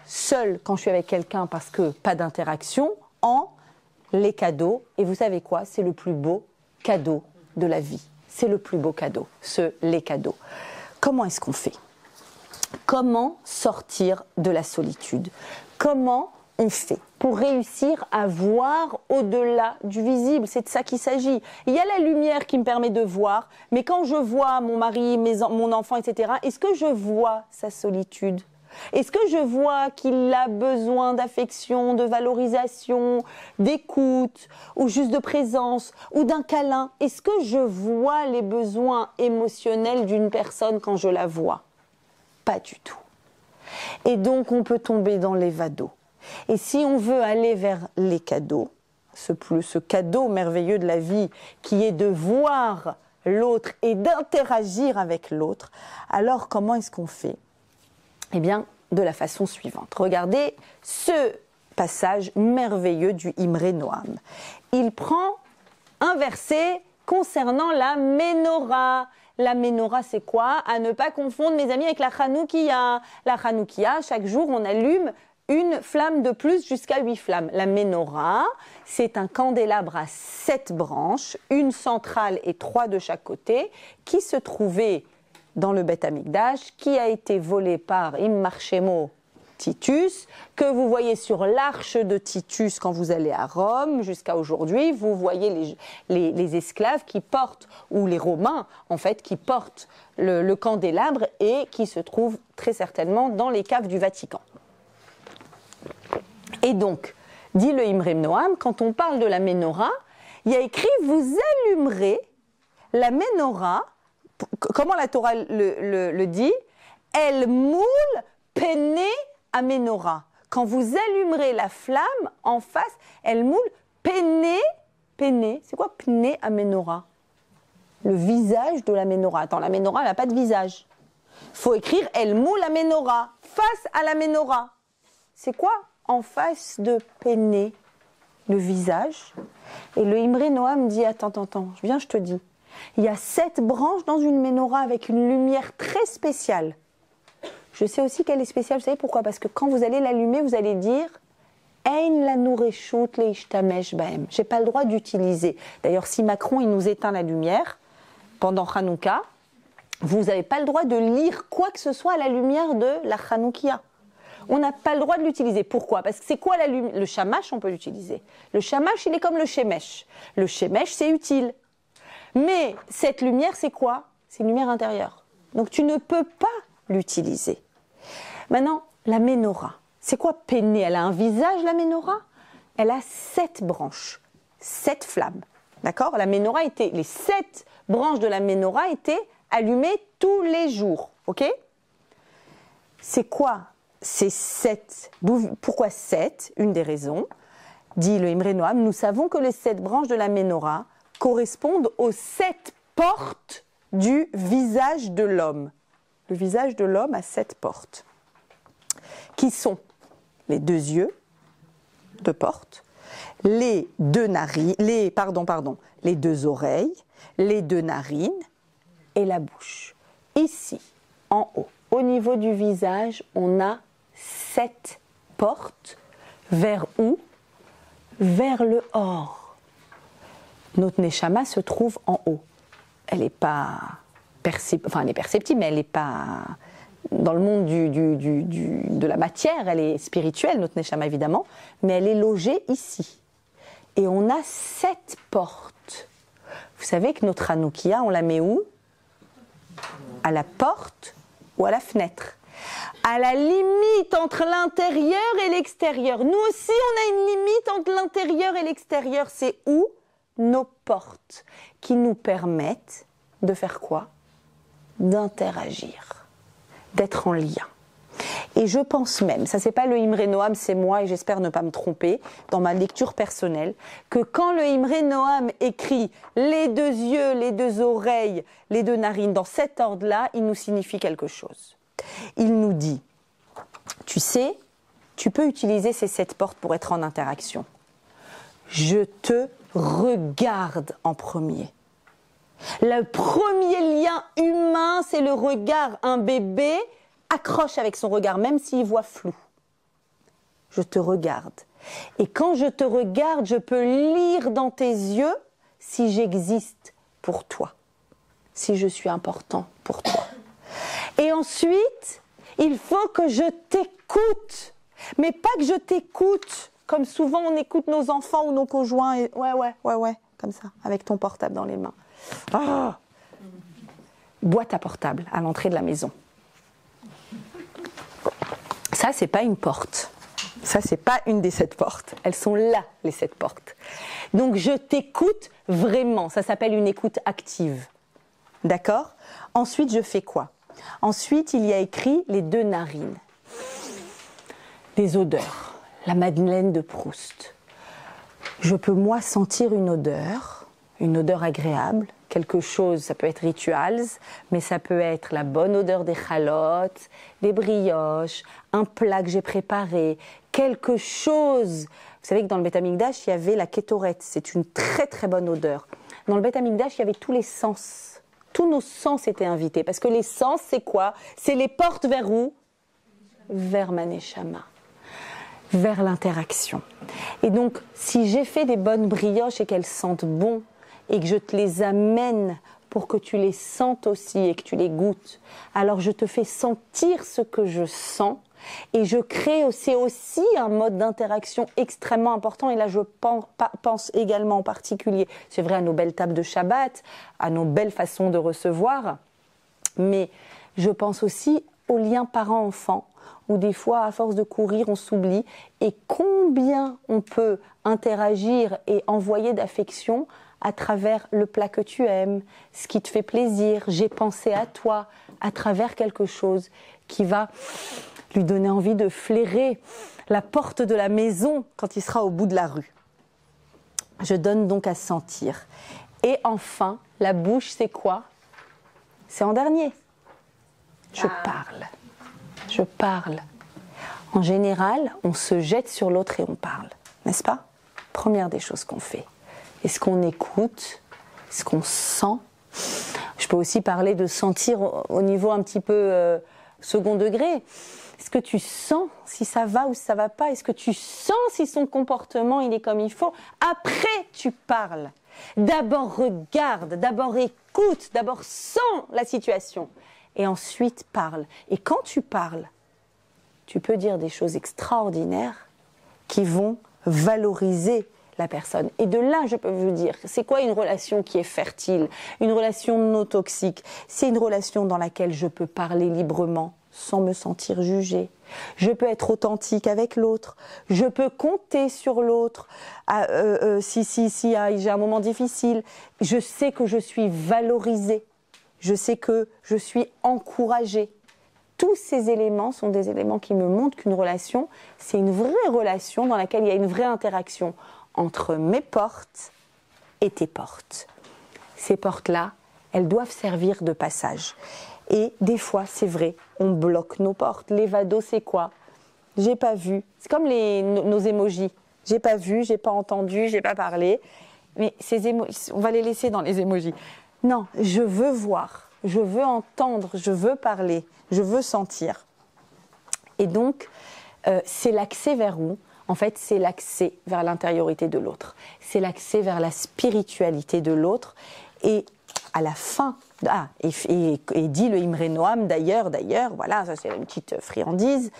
seul quand je suis avec quelqu'un parce que pas d'interaction, en les cadeaux. Et vous savez quoi? C'est le plus beau cadeau de la vie. C'est le plus beau cadeau, les cadeaux. Comment est-ce qu'on fait? Comment sortir de la solitude? Comment on fait pour réussir à voir au-delà du visible? C'est de ça qu'il s'agit. Il y a la lumière qui me permet de voir, mais quand je vois mon mari, mon enfant, etc., est-ce que je vois sa solitude? Est-ce que je vois qu'il a besoin d'affection, de valorisation, d'écoute, ou juste de présence, ou d'un câlin? Est-ce que je vois les besoins émotionnels d'une personne quand je la vois? Pas du tout. Et donc on peut tomber dans l'évado. Et si on veut aller vers les cadeaux, ce cadeau merveilleux de la vie qui est de voir l'autre et d'interagir avec l'autre, alors comment est-ce qu'on fait? Eh bien, de la façon suivante. Regardez ce passage merveilleux du Imre Noam. Il prend un verset concernant la Ménorah. La Ménorah, c'est quoi? À ne pas confondre, mes amis, avec la Hanoukia. La Hanoukia, chaque jour, on allume une flamme de plus jusqu'à 8 flammes. La Ménorah, c'est un candélabre à 7 branches, une centrale et 3 de chaque côté, qui se trouvait dans le Beth Amikdash, qui a été volé par Immarchemo Titus, que vous voyez sur l'arche de Titus quand vous allez à Rome, jusqu'à aujourd'hui, vous voyez les esclaves qui portent, ou les Romains en fait, qui portent le candélabre et qui se trouvent très certainement dans les caves du Vatican. Et donc, dit le Imre Noam, quand on parle de la Ménorah, il y a écrit « Vous allumerez la Ménorah », comment la Torah le dit, « Elle moule pene à Ménorah ». Quand vous allumerez la flamme en face, elle moule pene, c'est quoi pene à Ménorah? Le visage de la Ménorah. Attends, la Ménorah, elle n'a pas de visage. Il faut écrire « Elle moule la Ménorah », face à la Ménorah. C'est quoi en face de pene? Le visage. Et le Imre Noam dit, attends, viens, je te dis. Il y a 7 branches dans une Ménorah avec une lumière très spéciale. Je sais aussi qu'elle est spéciale, vous savez pourquoi? Parce que quand vous allez l'allumer, vous allez dire Ein lanu reshut leishtamesh bahem. J'ai pas le droit d'utiliser. D'ailleurs, si Macron il nous éteint la lumière pendant Hanouka, vous n'avez pas le droit de lire quoi que ce soit à la lumière de la Hanoukia. On n'a pas le droit de l'utiliser. Pourquoi? Parce que c'est quoi le shamash, on peut l'utiliser. Le shamash, il est comme le shemesh. Le shemesh, c'est utile. Mais cette lumière, c'est quoi? C'est une lumière intérieure. Donc tu ne peux pas l'utiliser. Maintenant, la Ménorah. C'est quoi pene? Elle a un visage, la Ménorah? Elle a 7 branches, 7 flammes. D'accord? La Ménorah les 7 branches de la Ménorah étaient allumées tous les jours. Ok? C'est quoi ces 7? Pourquoi 7? Une des raisons, dit le Imre Noam, nous savons que les 7 branches de la Ménorah correspondent aux 7 portes du visage de l'homme. Le visage de l'homme a 7 portes, qui sont les 2 yeux, 2 portes, les 2 narines, les 2 oreilles, les 2 narines et la bouche. Ici, en haut, au niveau du visage, on a 7 portes. Vers où? Vers le or. Notre Neshama se trouve en haut. Elle n'est pas elle est perceptible, mais elle n'est pas dans le monde de la matière, elle est spirituelle, notre Neshama évidemment, mais elle est logée ici. Et on a 7 portes. Vous savez que notre Hanoukia, on la met où? À la porte ou à la fenêtre? À la limite entre l'intérieur et l'extérieur. Nous aussi, on a une limite entre l'intérieur et l'extérieur. C'est où? Nos portes, qui nous permettent de faire quoi? D'interagir, d'être en lien. Et je pense même, ça c'est pas le Imre Noam, c'est moi et j'espère ne pas me tromper dans ma lecture personnelle, que quand le Imre Noam écrit les 2 yeux, les 2 oreilles, les 2 narines, dans cet ordre-là, il nous signifie quelque chose. Il nous dit, tu sais, tu peux utiliser ces 7 portes pour être en interaction. Je te regarde en premier. Le premier lien humain, c'est le regard. Un bébé accroche avec son regard, même s'il voit flou. Je te regarde. Et quand je te regarde, je peux lire dans tes yeux si j'existe pour toi, si je suis important pour toi. Et ensuite, il faut que je t'écoute. Mais pas que je t'écoute, comme souvent on écoute nos enfants ou nos conjoints. Et ouais, comme ça, avec ton portable dans les mains. Oh, boîte à portable à l'entrée de la maison. Ça, c'est pas une porte. Ça, c'est pas une des 7 portes. Elles sont là, les 7 portes. Donc, je t'écoute vraiment. Ça s'appelle une écoute active. D'accord? Ensuite, je fais quoi? Ensuite, il y a écrit les 2 narines. Les odeurs. La Madeleine de Proust. Je peux, moi, sentir une odeur agréable, quelque chose, ça peut être rituals, mais ça peut être la bonne odeur des chalotes, des brioches, un plat que j'ai préparé, quelque chose. Vous savez que dans le Beth Amikdash, il y avait la kétoret, c'est une très très bonne odeur. Dans le Beth Amikdash, il y avait tous les sens. Tous nos sens étaient invités, parce que les sens, c'est quoi? C'est les portes vers où? Vers ma neshama, vers l'interaction. Et donc, si j'ai fait des bonnes brioches et qu'elles sentent bon, et que je te les amène pour que tu les sentes aussi et que tu les goûtes, alors je te fais sentir ce que je sens et je crée, c'est aussi un mode d'interaction extrêmement important. Et là, je pense également en particulier, c'est vrai, à nos belles tables de Shabbat, à nos belles façons de recevoir, mais je pense aussi aux liens parents-enfants, où des fois, à force de courir, on s'oublie, et combien on peut interagir et envoyer d'affection à travers le plat que tu aimes, ce qui te fait plaisir, j'ai pensé à toi, à travers quelque chose qui va lui donner envie de flairer la porte de la maison quand il sera au bout de la rue. Je donne donc à sentir. Et enfin, la bouche, c'est quoi? C'est en dernier. Je parle. En général, on se jette sur l'autre et on parle, n'est-ce pas? Première des choses qu'on fait. Est-ce qu'on écoute? Est-ce qu'on sent? Je peux aussi parler de sentir au niveau un petit peu second degré. Est-ce que tu sens si ça va ou si ça va pas? Est-ce que tu sens si son comportement il est comme il faut? Après, tu parles. D'abord regarde, d'abord écoute, d'abord sens la situation. Et ensuite parle. Et quand tu parles, tu peux dire des choses extraordinaires qui vont valoriser la personne. Et de là, je peux vous dire, c'est quoi une relation qui est fertile? Une relation non toxique. C'est une relation dans laquelle je peux parler librement, sans me sentir jugée. Je peux être authentique avec l'autre. Je peux compter sur l'autre. Si j'ai un moment difficile, je sais que je suis valorisée. Je sais que je suis encouragée. Tous ces éléments sont des éléments qui me montrent qu'une relation, c'est une vraie relation dans laquelle il y a une vraie interaction entre mes portes et tes portes. Ces portes-là, elles doivent servir de passage. Et des fois, c'est vrai, on bloque nos portes. Les vados, c'est quoi? J'ai pas vu. C'est comme nos émojis. J'ai pas vu, j'ai pas entendu, j'ai pas parlé. Mais ces émojis, on va les laisser dans les émojis. Non, je veux voir, je veux entendre, je veux parler, je veux sentir. Et donc, c'est l'accès vers où? En fait, c'est l'accès vers l'intériorité de l'autre. C'est l'accès vers la spiritualité de l'autre. Et à la fin, et dit le Imre Noam d'ailleurs, voilà, ça c'est une petite friandise,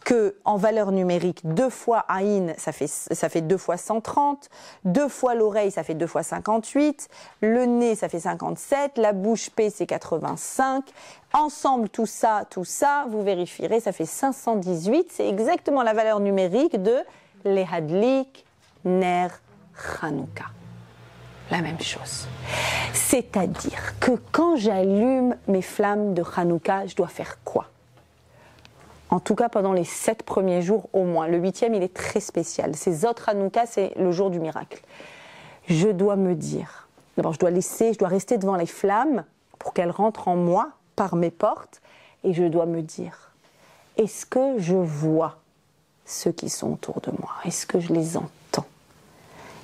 que en valeur numérique, 2 fois Aïn, ça fait 2 fois 130, 2 fois l'oreille, ça fait 2 fois 58, le nez, ça fait 57, la bouche P, c'est 85. Ensemble, tout ça, vous vérifierez, ça fait 518. C'est exactement la valeur numérique de Lehadlik Ner Hanouka. La même chose. C'est-à-dire que quand j'allume mes flammes de Hanouka, je dois faire quoi ? En tout cas, pendant les 7 premiers jours au moins. Le 8e, il est très spécial. Ces autres Hanouka, c'est le jour du miracle. Je dois me dire, d'abord, je dois rester devant les flammes pour qu'elles rentrent en moi par mes portes, et je dois me dire, est-ce que je vois ceux qui sont autour de moi ? Est-ce que je les entends ?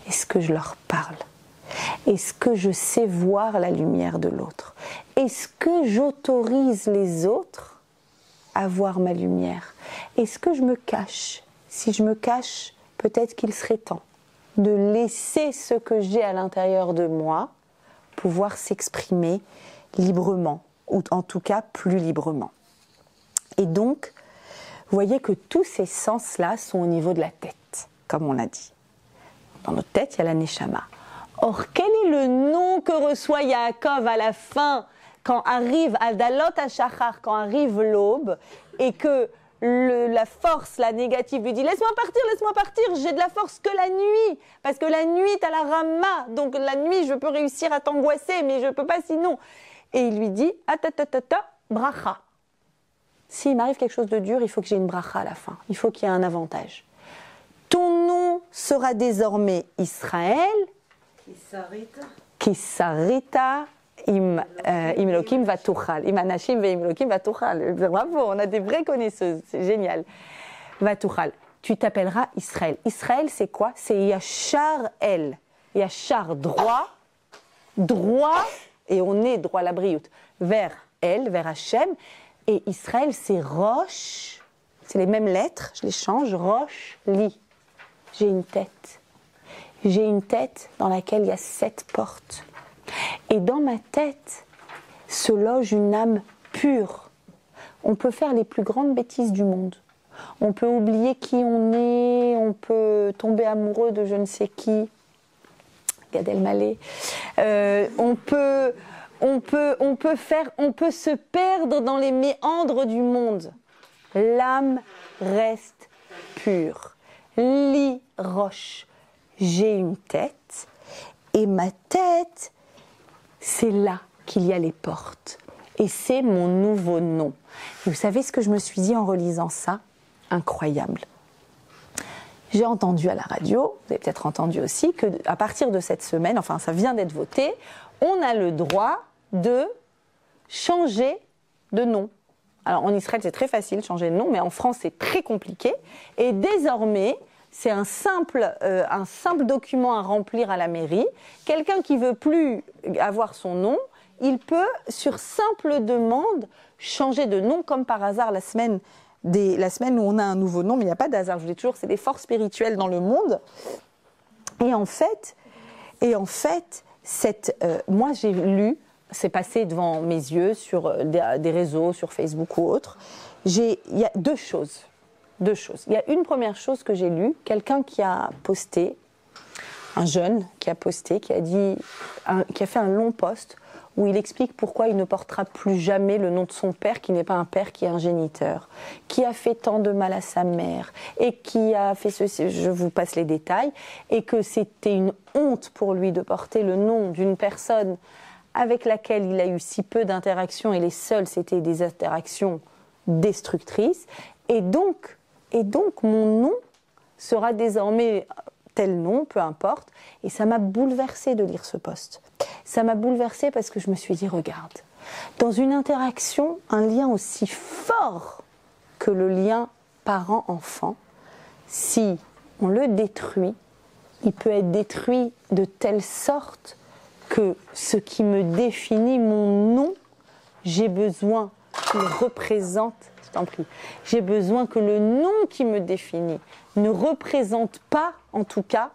Est-ce que je leur parle ? Est-ce que je sais voir la lumière de l'autre ? Est-ce que j'autorise les autres à voir ma lumière ? Est-ce que je me cache ? Si je me cache, peut-être qu'il serait temps de laisser ce que j'ai à l'intérieur de moi pouvoir s'exprimer librement, ou en tout cas plus librement. Et donc, vous voyez que tous ces sens-là sont au niveau de la tête, comme on l'a dit. Dans notre tête, il y a la Neshama. Or, quel est le nom que reçoit Yaakov à la fin, quand arrive Adalot HaShachar, quand arrive l'aube, et que la force, la négative, lui dit « Laisse-moi partir, j'ai de la force que la nuit, parce que la nuit, t'as la rama, donc la nuit, je peux réussir à t'angoisser, mais je ne peux pas sinon. » Et il lui dit « Atatatata, bracha. » S'il m'arrive quelque chose de dur, il faut que j'ai une bracha à la fin, il faut qu'il y ait un avantage. Ton nom sera désormais Israël, Kisarita im Elokim vatuchal, im anashim ve'im Elokim vatuchal. Bravo, on a des vraies connaisseuses, c'est génial. Vatuchal, tu t'appelleras Israël. Israël, c'est quoi ? C'est Yachar El. Yachar, droit, et on est droit la brioute, vers El, vers Hachem. Et Israël, c'est Roche, c'est les mêmes lettres, je les change, Roche, Li. J'ai une tête. J'ai une tête dans laquelle il y a 7 portes. Et dans ma tête se loge une âme pure. On peut faire les plus grandes bêtises du monde. On peut oublier qui on est, on peut tomber amoureux de je ne sais qui, Gad Elmaleh. On peut se perdre dans les méandres du monde. L'âme reste pure. Li roche. J'ai une tête, et ma tête, c'est là qu'il y a les portes. Et c'est mon nouveau nom. Et vous savez ce que je me suis dit en relisant ça ? Incroyable. J'ai entendu à la radio, vous avez peut-être entendu aussi, qu'à partir de cette semaine, enfin ça vient d'être voté, on a le droit de changer de nom. Alors en Israël c'est très facile de changer de nom, mais en France c'est très compliqué. Et désormais, c'est un simple document à remplir à la mairie. Quelqu'un qui veut plus avoir son nom, il peut, sur simple demande, changer de nom, comme par hasard la semaine où on a un nouveau nom, mais il n'y a pas d'hasard, je vous dis toujours, c'est des forces spirituelles dans le monde. Et en fait, moi j'ai lu, c'est passé devant mes yeux sur des réseaux, sur Facebook ou autre, il y a deux choses. Il y a une première chose que j'ai lue, quelqu'un qui a posté, un jeune qui a posté, qui a fait un long post où il explique pourquoi il ne portera plus jamais le nom de son père, qui n'est pas un père, qui est un géniteur, qui a fait tant de mal à sa mère, et qui a fait ceci, je vous passe les détails, et que c'était une honte pour lui de porter le nom d'une personne avec laquelle il a eu si peu d'interactions, et les seules c'était des interactions destructrices, et donc mon nom sera désormais tel nom, peu importe. Et ça m'a bouleversée de lire ce post. Ça m'a bouleversée parce que je me suis dit, regarde, dans une interaction, un lien aussi fort que le lien parent-enfant, si on le détruit, il peut être détruit de telle sorte que ce qui me définit, mon nom, j'ai besoin qu'il représente t'en prie. J'ai besoin que le nom qui me définit ne représente pas, en tout cas,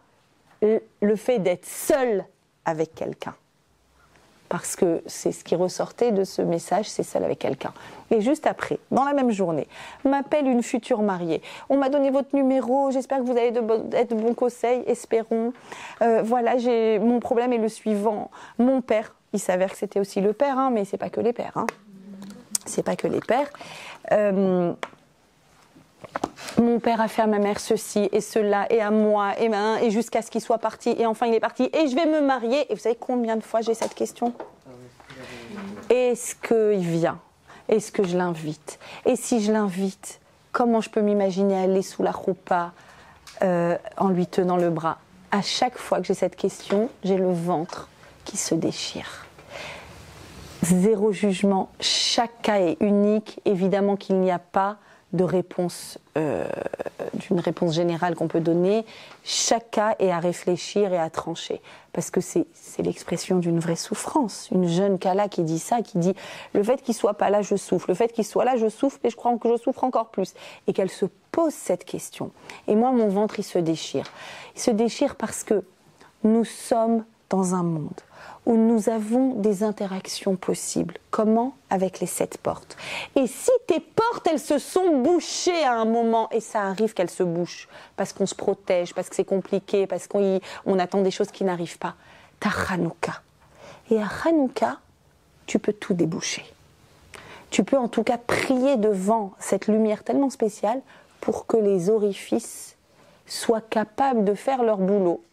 le fait d'être seul avec quelqu'un. Parce que c'est ce qui ressortait de ce message, c'est seul avec quelqu'un. Et juste après, dans la même journée, m'appelle une future mariée. On m'a donné votre numéro, j'espère que vous allez être de bons conseils, espérons. Voilà, mon problème est le suivant. Mon père, il s'avère que c'était aussi le père, hein, mais c'est pas que les pères. Hein. C'est pas que les pères. Mon père a fait à ma mère ceci et cela, et à moi, et jusqu'à ce qu'il soit parti, et enfin il est parti, et je vais me marier. Et vous savez combien de fois j'ai cette question? Est-ce qu'il vient? Est-ce que je l'invite? Et si je l'invite, comment je peux m'imaginer aller sous la roupa en lui tenant le bras? À chaque fois que j'ai cette question, j'ai le ventre qui se déchire. Zéro jugement, chaque cas est unique, évidemment qu'il n'y a pas de réponse, d'une réponse générale qu'on peut donner. Chaque cas est à réfléchir et à trancher. Parce que c'est l'expression d'une vraie souffrance. Une jeune Kala qui dit ça, qui dit « le fait qu'il ne soit pas là, je souffre. Le fait qu'il soit là, je souffre, et je crois que je souffre encore plus. » Et qu'elle se pose cette question. Et moi, mon ventre, il se déchire. Il se déchire parce que nous sommes dans un monde où nous avons des interactions possibles. Comment? Avec les 7 portes. Et si tes portes, elles se sont bouchées à un moment, et ça arrive qu'elles se bouchent, parce qu'on se protège, parce que c'est compliqué, parce qu'on attend des choses qui n'arrivent pas, t'as Hanouka. Et à Hanouka, tu peux tout déboucher. Tu peux en tout cas prier devant cette lumière tellement spéciale pour que les orifices soient capables de faire leur boulot,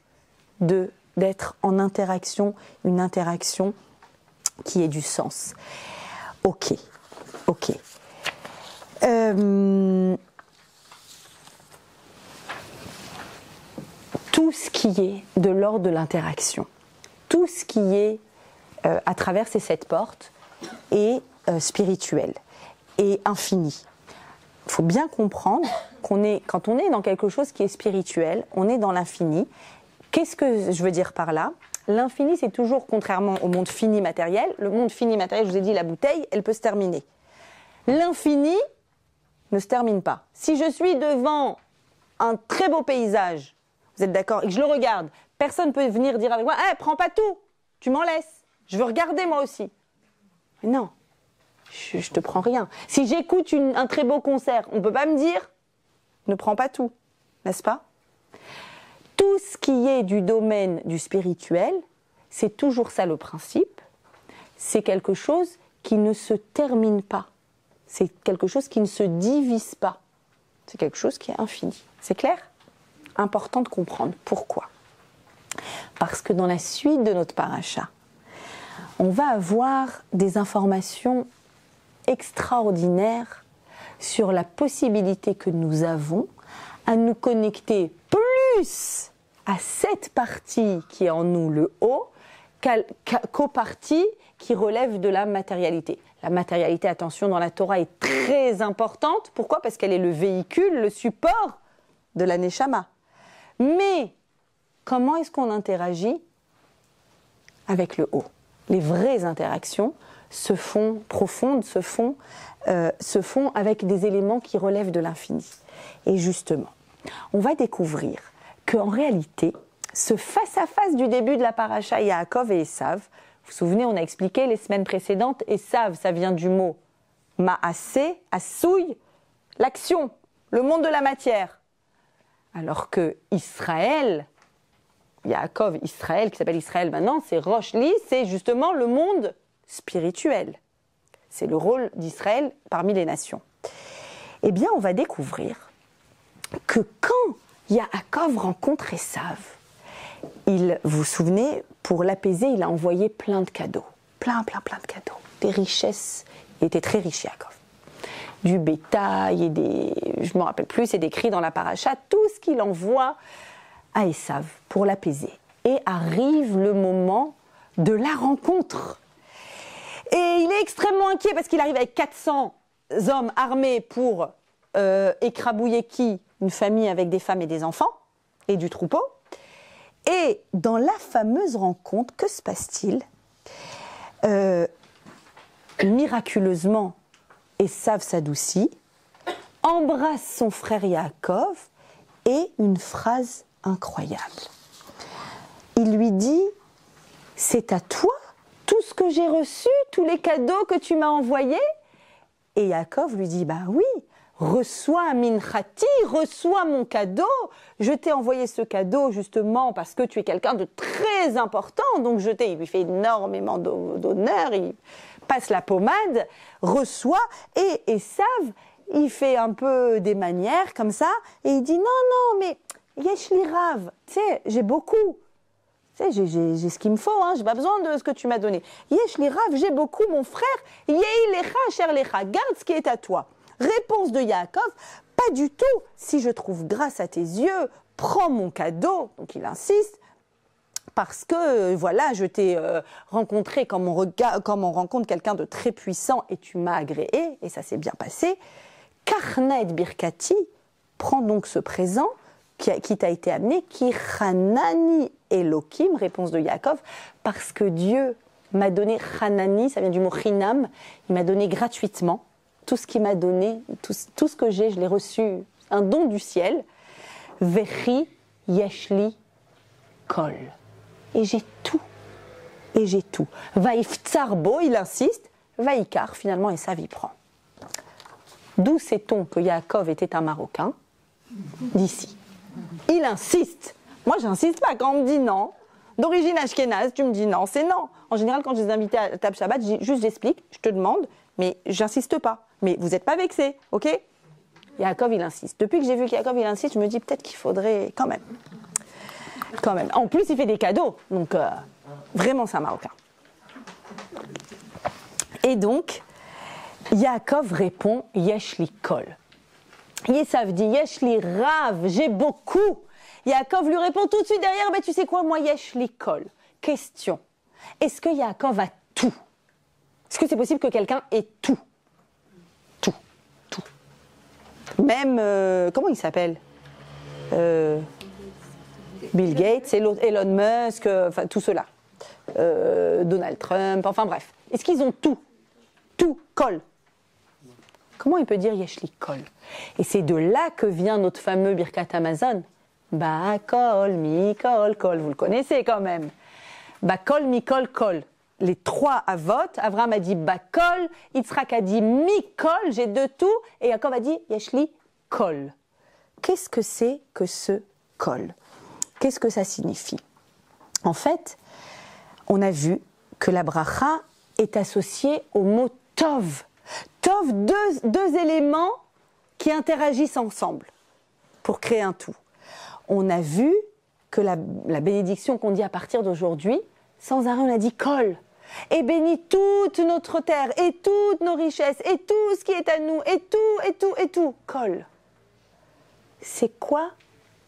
d'être en interaction, une interaction qui ait du sens. Ok. Tout ce qui est de l'ordre de l'interaction, tout ce qui est à travers ces 7 portes est spirituel et infini. Il faut bien comprendre quand on est dans quelque chose qui est spirituel, on est dans l'infini. Qu'est-ce que je veux dire par là? L'infini, c'est toujours, contrairement au monde fini matériel, le monde fini matériel, je vous ai dit, la bouteille, elle peut se terminer. L'infini ne se termine pas. Si je suis devant un très beau paysage, vous êtes d'accord, et que je le regarde, personne ne peut venir dire avec moi « prends pas tout, tu m'en laisses, je veux regarder moi aussi ». Non, je te prends rien. Si j'écoute un très beau concert, on ne peut pas me dire « ne prends pas tout », n'est-ce pas? Tout ce qui est du domaine du spirituel, c'est toujours ça le principe, c'est quelque chose qui ne se termine pas, c'est quelque chose qui ne se divise pas, c'est quelque chose qui est infini. C'est clair? Important de comprendre. Pourquoi? Parce que dans la suite de notre paracha, on va avoir des informations extraordinaires sur la possibilité que nous avons à nous connecter plus à cette partie qui est en nous, le haut, qu'aux parties qui relèvent de la matérialité. La matérialité, attention, dans la Torah est très importante. Pourquoi? Parce qu'elle est le véhicule, le support de la Neshama. Mais comment est-ce qu'on interagit avec le haut? Les vraies interactions se font profondes, se font avec des éléments qui relèvent de l'infini. Et justement, on va découvrir qu'en réalité, ce face-à-face du début de la paracha Yaakov et Esav, vous vous souvenez, on a expliqué les semaines précédentes, Esav, ça vient du mot Maasé, Assouille, l'action, le monde de la matière. Alors que Israël, Yaakov, Israël, qui s'appelle Israël maintenant, c'est Rosh-Li, c'est justement le monde spirituel. C'est le rôle d'Israël parmi les nations. Eh bien, on va découvrir que quand Yaakov rencontre Esav, vous vous souvenez, pour l'apaiser, il a envoyé plein de cadeaux. Plein de cadeaux. Des richesses. Il était très riche, Yaakov. Du bétail, je ne me rappelle plus, c'est décrit dans la paracha, tout ce qu'il envoie à Esav pour l'apaiser. Et arrive le moment de la rencontre. Et il est extrêmement inquiet parce qu'il arrive avec 400 hommes armés pour écrabouiller qui? Une famille avec des femmes et des enfants, et du troupeau. Et dans la fameuse rencontre, que se passe-t-il? Miraculeusement, Esav s'adoucit, embrasse son frère Yaakov et une phrase incroyable. Il lui dit, c'est à toi tout ce que j'ai reçu, tous les cadeaux que tu m'as envoyés? Et Yaakov lui dit, bah oui, reçois minchati, reçois mon cadeau. Je t'ai envoyé ce cadeau justement parce que tu es quelqu'un de très important, donc il lui fait énormément d'honneur, il passe la pommade, reçoit, et Esav, il fait un peu des manières comme ça, et il dit, non, mais yesh li rav, tu sais, j'ai beaucoup. Tu sais, j'ai ce qu'il me faut, hein, j'ai pas besoin de ce que tu m'as donné. Yesh li rav, j'ai beaucoup, mon frère, yei lecha, cher lecha, garde ce qui est à toi. Réponse de Yaakov, pas du tout, si je trouve grâce à tes yeux, prends mon cadeau. Donc il insiste, parce que voilà, je t'ai rencontré comme on rencontre quelqu'un de très puissant et tu m'as agréé, et ça s'est bien passé. Karna et Birkati, prends donc ce présent qui t'a été amené, qui Hanani Elohim, réponse de Yaakov, parce que Dieu m'a donné Hanani, ça vient du mot Chinam, il m'a donné gratuitement, tout ce qu'il m'a donné, tout ce que j'ai, je l'ai reçu, un don du ciel. Vechi Yeshli Kol. Et j'ai tout. Et j'ai tout. Vaïftsarbo, il insiste. Vaïkar, finalement, et ça, il prend. D'où sait-on que Yaakov était un Marocain? D'ici. Il insiste. Moi, j'insiste pas. Quand on me dit non, d'origine ashkénaze, tu me dis non, c'est non. En général, quand je les invite à la table Shabbat, j'explique, je te demande, mais j'insiste pas. Mais vous n'êtes pas vexés, ok? Yaakov, il insiste. Depuis que j'ai vu qu'Yaakov, il insiste, je me dis peut-être qu'il faudrait quand même. Quand même. En plus, il fait des cadeaux. Donc, vraiment, c'est un Marocain. Et donc, Yaakov répond Yesh li kol. Yesav dit Yesh li rav, j'ai beaucoup. Yaakov lui répond tout de suite derrière, mais tu sais quoi, moi, Yesh li kol. Question. Est-ce que Yaakov a tout? Est-ce que c'est possible que quelqu'un ait tout? Tout. Même, comment il s'appelle Bill Gates, Elon Musk, enfin tout cela. Donald Trump, enfin bref. Est-ce qu'ils ont tout? Tout, kol. Comment il peut dire Yeshli kol? Et c'est de là que vient notre fameux Birkat Amazon. Ba kol, mi kol, kol. Vous le connaissez quand même. Ba kol, mi kol, kol. Les trois avot, Abraham a dit Bakol, Yitzhak a dit Mikol, j'ai de tout, et Yaakov a dit Yeshli Kol. Qu'est-ce que c'est que ce Kol? Qu'est-ce que ça signifie? En fait, on a vu que la bracha est associée au mot Tov. Tov, deux éléments qui interagissent ensemble pour créer un tout. On a vu que la bénédiction qu'on dit à partir d'aujourd'hui, sans arrêt on a dit Kol. Et bénis toute notre terre, et toutes nos richesses, et tout ce qui est à nous, et tout, Kol. C'est quoi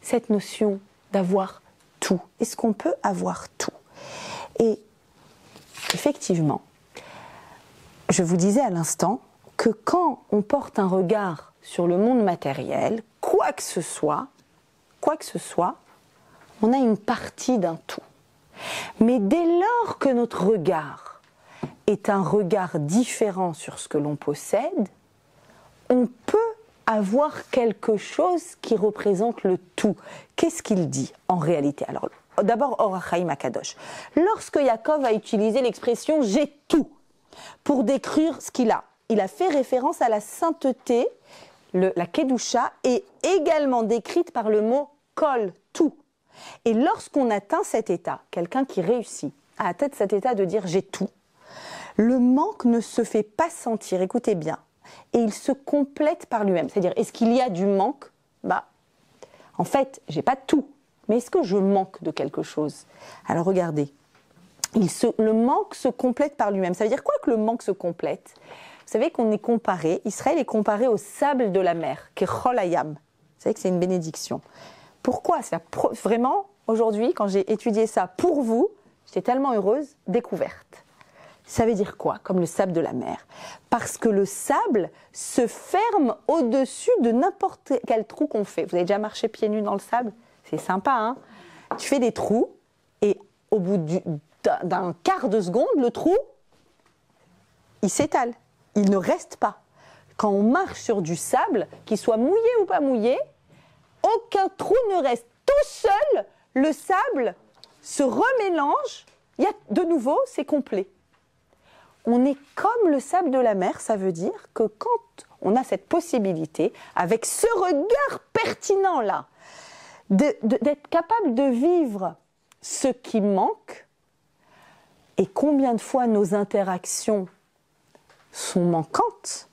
cette notion d'avoir tout? Est-ce qu'on peut avoir tout? Et effectivement, je vous disais à l'instant que quand on porte un regard sur le monde matériel, quoi que ce soit, on a une partie d'un tout. Mais dès lors que notre regard est un regard différent sur ce que l'on possède, on peut avoir quelque chose qui représente le tout. Qu'est-ce qu'il dit en réalité? Alors, d'abord, Or HaChaim Akadosh. Lorsque Yaakov a utilisé l'expression « j'ai tout » pour décrire ce qu'il a, il a fait référence à la sainteté, la Kedusha, est également décrite par le mot « kol », tout. Et lorsqu'on atteint cet état, quelqu'un qui réussit à atteindre cet état de dire j'ai tout, le manque ne se fait pas sentir, écoutez bien, et il se complète par lui-même. C'est-à-dire, est-ce qu'il y a du manque? En fait, j'ai pas tout, mais est-ce que je manque de quelque chose? Alors regardez, le manque se complète par lui-même. Ça veut dire quoi que le manque se complète? Vous savez qu'on est comparé, Israël est comparé au sable de la mer, qui est Chol Hayam. Vous savez que c'est une bénédiction. Pourquoi? Vraiment, aujourd'hui, quand j'ai étudié ça pour vous, j'étais tellement heureuse, découverte. Ça veut dire quoi, comme le sable de la mer? Parce que le sable se ferme au-dessus de n'importe quel trou qu'on fait. Vous avez déjà marché pieds nus dans le sable? C'est sympa, hein? Tu fais des trous, et au bout d'un quart de seconde, le trou, il s'étale. Il ne reste pas. quand on marche sur du sable, qu'il soit mouillé ou pas mouillé, aucun trou ne reste. Tout seul, le sable se remélange, de nouveau, c'est complet. On est comme le sable de la mer, ça veut dire que quand on a cette possibilité, avec ce regard pertinent-là, d'être capable de vivre ce qui manque, et combien de fois nos interactions sont manquantes,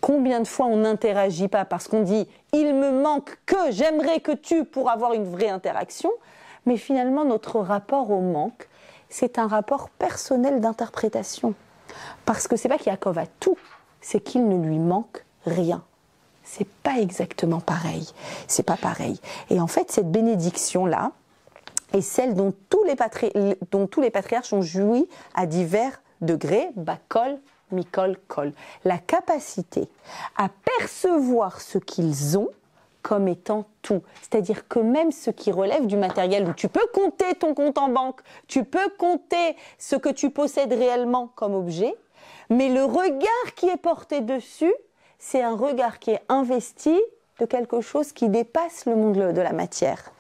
combien de fois on n'interagit pas parce qu'on dit « il me manque que, j'aimerais que tu » pour avoir une vraie interaction, mais finalement notre rapport au manque, c'est un rapport personnel d'interprétation. Parce que c'est pas qu'Yaakov a tout, c'est qu'il ne lui manque rien. C'est pas exactement pareil. C'est pas pareil. Et en fait, cette bénédiction-là est celle dont tous les patriarches ont joui à divers degrés, Bakol, Mikol, Kol. La capacité à percevoir ce qu'ils ont comme étant tout. C'est-à-dire que même ce qui relève du matériel, où tu peux compter ton compte en banque, tu peux compter ce que tu possèdes réellement comme objet, mais le regard qui est porté dessus, c'est un regard qui est investi de quelque chose qui dépasse le monde de la matière.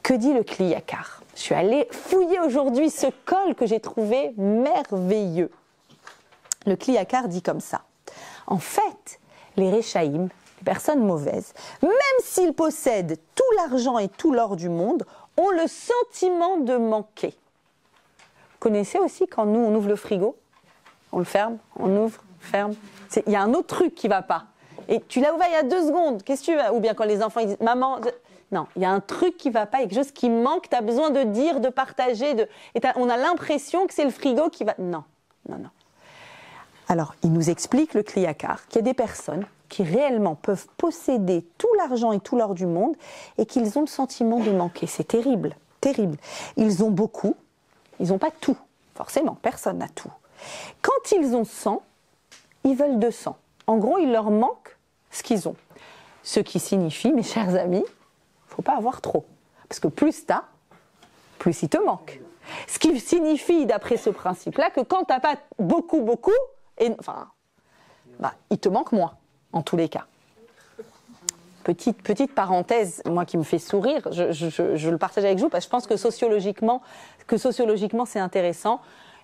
Que dit le Kli Yakar ? Je suis allée fouiller aujourd'hui ce col que j'ai trouvé merveilleux. Le Kli Yakar dit comme ça. En fait, les Réchaïm, les personnes mauvaises, même s'ils possèdent tout l'argent et tout l'or du monde, ont le sentiment de manquer. Vous connaissez aussi quand nous, on ouvre le frigo, on le ferme, on ouvre, ferme. Il y a un autre truc qui ne va pas. Et tu l'as ouvert il y a 2 secondes, qu'est-ce que tu veux ? Ou bien quand les enfants ils disent « Maman… » Non, il y a un truc qui ne va pas, il y a quelque chose qui manque, tu as besoin de dire, de partager. Et on a l'impression que c'est le frigo qui va… Non, non, non. Alors, il nous explique, le Kli Yakar, qu'il y a des personnes qui réellement peuvent posséder tout l'argent et tout l'or du monde et qu'ils ont le sentiment de manquer. C'est terrible, terrible. Ils ont beaucoup, ils n'ont pas tout. Forcément, personne n'a tout. Quand ils ont 100, ils veulent 200. En gros, il leur manque ce qu'ils ont. Ce qui signifie, mes chers amis, il ne faut pas avoir trop. Parce que plus tu as, plus il te manque. Ce qui signifie, d'après ce principe-là, que quand tu n'as pas beaucoup, il te manque moins, en tous les cas. Petite parenthèse, moi qui me fait sourire, je le partage avec vous parce que je pense que sociologiquement c'est intéressant.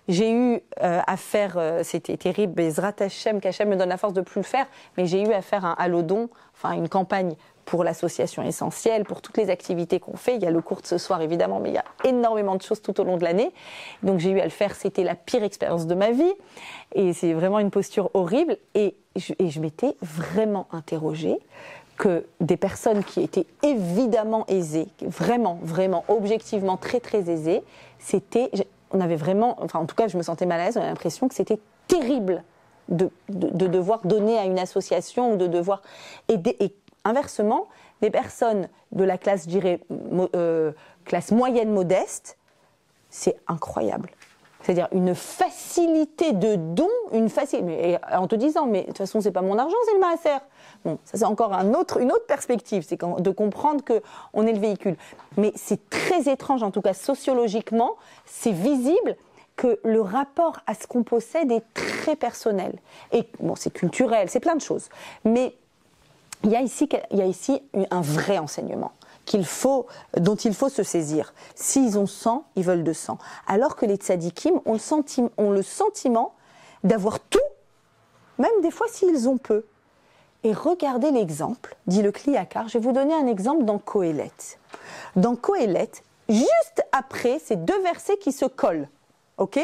J'ai eu à faire, c'était terrible, Bezrat Hashem, qu'Hachem me donne la force de plus le faire, mais j'ai eu à faire un Halodon, une campagne pour l'association Essentielle, pour toutes les activités qu'on fait. Il y a le cours de ce soir évidemment, mais il y a énormément de choses tout au long de l'année. Donc j'ai eu à le faire, c'était la pire expérience de ma vie. Et c'est vraiment une posture horrible. Et je m'étais vraiment interrogée que des personnes qui étaient évidemment aisées, vraiment, vraiment, objectivement très, très aisées, on avait vraiment, en tout cas je me sentais mal à l'aise, on avait l'impression que c'était terrible de devoir donner à une association ou de devoir aider. Et inversement, des personnes de la classe, je dirais, classe moyenne modeste, c'est incroyable. C'est-à-dire une facilité de don, en te disant, mais de toute façon, c'est pas mon argent, c'est le maaser. Bon, ça c'est encore une autre perspective, c'est de comprendre qu'on est le véhicule. Mais c'est très étrange, en tout cas sociologiquement, c'est visible que le rapport à ce qu'on possède est très personnel. Et bon, c'est culturel, c'est plein de choses. Mais il y a ici un vrai enseignement dont il faut se saisir. S'ils ont 100, ils veulent 200. Alors que les tzadikim ont le sentiment d'avoir tout, même des fois s'ils ont peu. Et regardez l'exemple, dit le Kli Yakar. Je vais vous donner un exemple dans Kohelet. Dans Kohelet, juste après ces 2 versets qui se collent, ok ?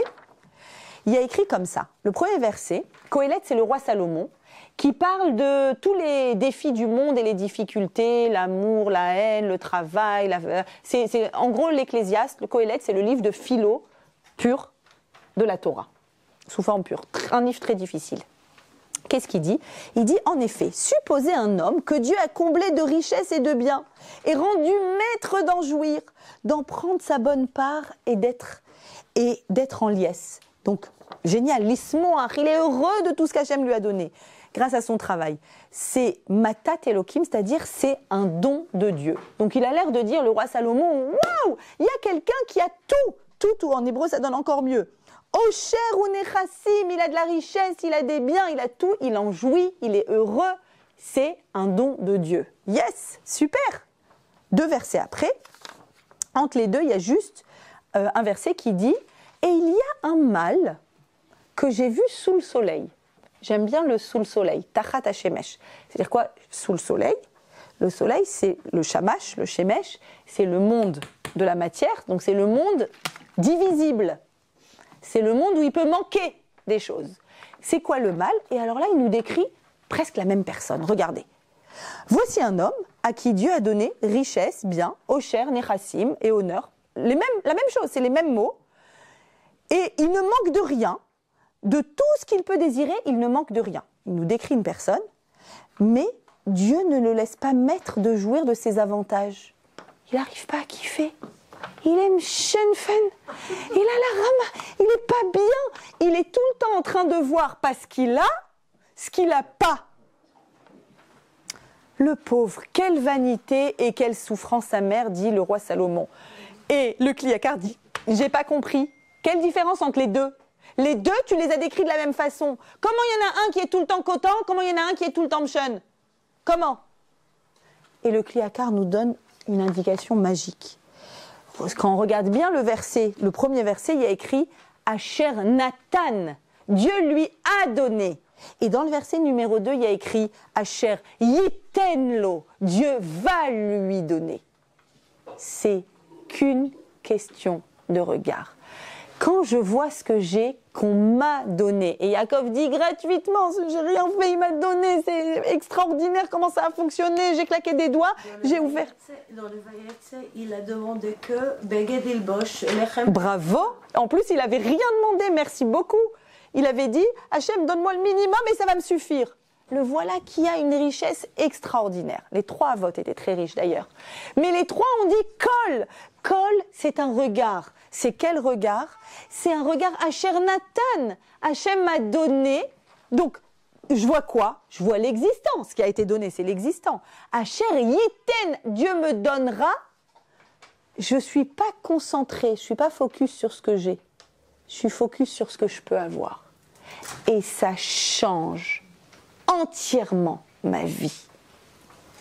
Il y a écrit comme ça. Le premier verset, Kohelet, c'est le roi Salomon, qui parle de tous les défis du monde et les difficultés, l'amour, la haine, le travail. C'est en gros l'Ecclésiaste, le Kohelet, c'est le livre de philo pur de la Torah, sous forme pure. Un livre très difficile. Qu'est-ce qu'il dit ? Il dit, en effet, supposez un homme que Dieu a comblé de richesses et de biens, et rendu maître d'en jouir, d'en prendre sa bonne part et d'être en liesse. Donc, génial, l'ismoach, il est heureux de tout ce qu'Hachem lui a donné, grâce à son travail. C'est matat Elohim, c'est-à-dire c'est un don de Dieu. Donc il a l'air de dire, le roi Salomon, waouh, il y a quelqu'un qui a tout, en hébreu ça donne encore mieux. Osher ou Nechassim, il a de la richesse, il a des biens, il a tout, il en jouit, il est heureux. C'est un don de Dieu. Yes, super. 2 versets après, entre les deux, il y a juste un verset qui dit « Et il y a un mal que j'ai vu sous le soleil ». J'aime bien le sous le soleil, tachat hashemesh. C'est-à-dire quoi? Sous le soleil, c'est le shamash, le shemesh, c'est le monde de la matière, donc c'est le monde divisible. C'est le monde où il peut manquer des choses. C'est quoi le mal? Et alors là, il nous décrit presque la même personne. Regardez. Voici un homme à qui Dieu a donné richesse, bien, osher, nechassim et honneur. La même chose, c'est les mêmes mots. Et il ne manque de rien. De tout ce qu'il peut désirer, il ne manque de rien. Il nous décrit une personne, mais Dieu ne le laisse pas maître de jouir de ses avantages. Il n'arrive pas à kiffer. Il aime Shenfen. Il a la rame. Il n'est pas bien. Il est tout le temps en train de voir parce qu'il a ce qu'il n'a pas. Le pauvre, quelle vanité et quelle souffrance amère, dit le roi Salomon. Et le Kliakar dit, j'ai pas compris. Quelle différence entre les deux? Les deux, tu les as décrits de la même façon. Comment il y en a un qui est tout le temps content? Comment il y en a un qui est tout le temps mchon? Comment? Et le Kliakar nous donne une indication magique. Quand on regarde bien le verset, le premier verset, il y a écrit « Asher Nathan ». Dieu lui a donné. Et dans le verset numéro 2, il y a écrit « Asher Yitenlo ». Dieu va lui donner. C'est qu'une question de regard. Quand je vois ce que j'ai, qu'on m'a donné, et Yaakov dit gratuitement, j'ai rien fait, il m'a donné, c'est extraordinaire comment ça a fonctionné, j'ai claqué des doigts, j'ai ouvert. Dans le Vayetse, il a demandé que Beged Ilbosh, Lechem. Bravo! En plus, il n'avait rien demandé, merci beaucoup. Il avait dit, Hachem, donne-moi le minimum et ça va me suffire. Le voilà qui a une richesse extraordinaire. Les 3 votes étaient très riches d'ailleurs. Mais les 3 ont dit Kol. Kol, c'est un regard. C'est quel regard? C'est un regard Asher Nathan. Hachem m'a donné. Donc, je vois quoi? Je vois l'existant. Ce qui a été donné, c'est l'existant. Asher Yiten, Dieu me donnera. Je ne suis pas concentrée, je ne suis pas focus sur ce que j'ai. Je suis focus sur ce que je peux avoir. Et ça change entièrement ma vie.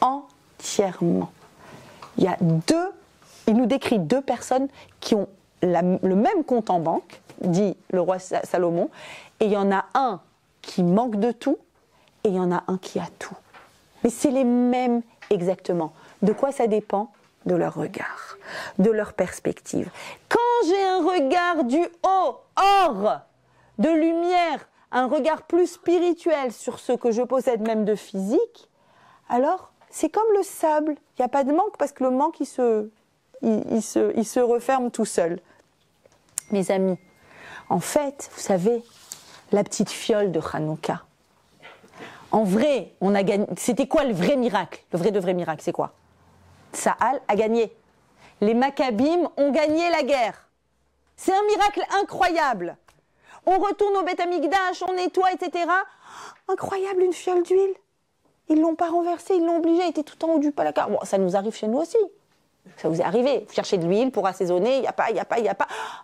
Entièrement. Il nous décrit 2 personnes qui ont le même compte en banque, dit le roi Salomon, et il y en a un qui manque de tout, et il y en a un qui a tout. Mais c'est les mêmes exactement. De quoi ça dépend? De leur regard, de leur perspective. Quand j'ai un regard du haut, hors, de lumière, un regard plus spirituel sur ce que je possède même de physique, alors c'est comme le sable. Il n'y a pas de manque parce que le manque, il se referme tout seul. Mes amis, en fait, vous savez, la petite fiole de Hanouka, en vrai, on a gagné. C'était quoi le vrai miracle? Le vrai de vrai miracle, c'est quoi? Tsahal a gagné. Les Maccabim ont gagné la guerre. C'est un miracle incroyable. On retourne au Beth Amikdash, on nettoie, etc. Incroyable, une fiole d'huile. Ils ne l'ont pas renversée, ils l'ont obligée, elle était tout en haut du placard. Bon, ça nous arrive chez nous aussi. Ça vous est arrivé. Vous cherchez de l'huile pour assaisonner, il n'y a pas.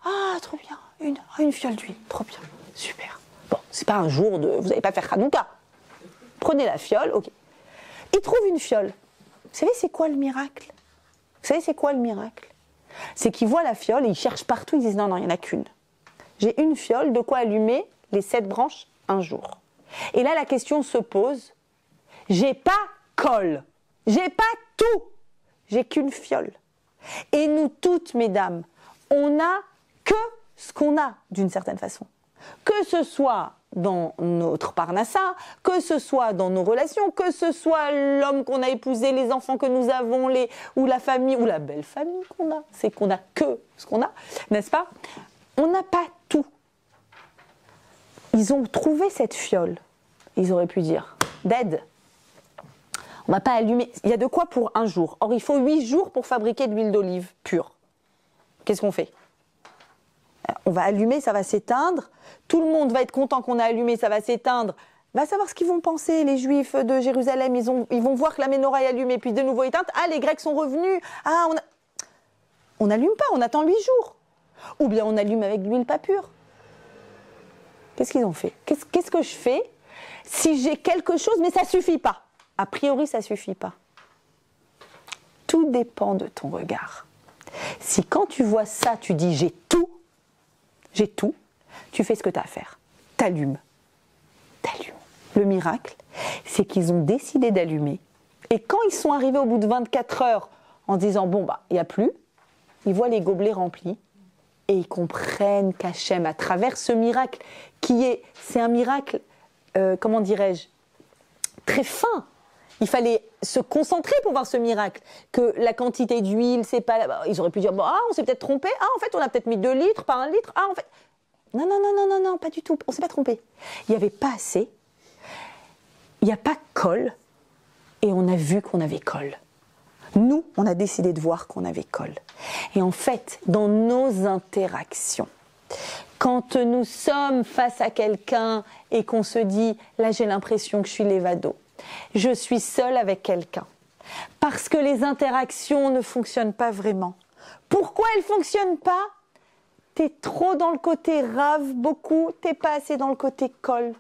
Ah, trop bien, une fiole d'huile, trop bien, super. Bon, c'est pas un jour de... Vous n'allez pas faire Hanouka. Prenez la fiole, ok. Ils trouvent une fiole. Vous savez, c'est quoi le miracle? Vous savez, c'est quoi le miracle? C'est qu'ils voient la fiole et ils cherchent partout, ils disent non, il n'y en a qu'une. J'ai une fiole, de quoi allumer les 7 branches un jour. Et là, la question se pose, j'ai pas Kol, j'ai pas tout, j'ai qu'une fiole. Et nous toutes, mesdames, on n'a que ce qu'on a, d'une certaine façon. Que ce soit dans notre parnassa, que ce soit dans nos relations, que ce soit l'homme qu'on a épousé, les enfants que nous avons, ou la famille, ou la belle famille qu'on a. C'est qu'on n'a que ce qu'on a, n'est-ce pas? On n'a pas tout. Ils ont trouvé cette fiole. Ils auraient pu dire, Dad, on ne va pas allumer. Il y a de quoi pour un jour. Or, il faut 8 jours pour fabriquer de l'huile d'olive pure. Qu'est-ce qu'on fait? On va allumer, ça va s'éteindre. Tout le monde va être content qu'on a allumé, ça va s'éteindre. Va savoir ce qu'ils vont penser, les Juifs de Jérusalem. Ils vont voir que la menorah est allumée, puis de nouveau éteinte. Ah, les Grecs sont revenus. Ah, on n'allume pas, on attend 8 jours. Ou bien on allume avec de l'huile pas pure. Qu'est-ce qu'ils ont fait? Qu'est-ce que je fais si j'ai quelque chose, mais ça ne suffit pas? A priori, ça ne suffit pas. Tout dépend de ton regard. Si quand tu vois ça, tu dis j'ai tout, tu fais ce que tu as à faire. T'allumes. Le miracle, c'est qu'ils ont décidé d'allumer. Et quand ils sont arrivés au bout de 24 heures en disant bon bah il n'y a plus, ils voient les gobelets remplis et ils comprennent qu'Hachem, à travers ce miracle c'est un miracle, comment dirais-je, très fin. Il fallait se concentrer pour voir ce miracle. Que la quantité d'huile, c'est pas... Ils auraient pu dire, bon, on s'est peut-être trompé. En fait, on a peut-être mis 2 litres, pas 1 litre. En fait... Non, pas du tout. On s'est pas trompé. Il n'y avait pas assez. Il n'y a pas colle. Et on a vu qu'on avait colle. Nous, on a décidé de voir qu'on avait colle. Et en fait, dans nos interactions, quand nous sommes face à quelqu'un et qu'on se dit, là j'ai l'impression que je suis l'évado, je suis seule avec quelqu'un, parce que les interactions ne fonctionnent pas vraiment. Pourquoi elles ne fonctionnent pas? T'es trop dans le côté rave, beaucoup, t'es pas assez dans le côté colle.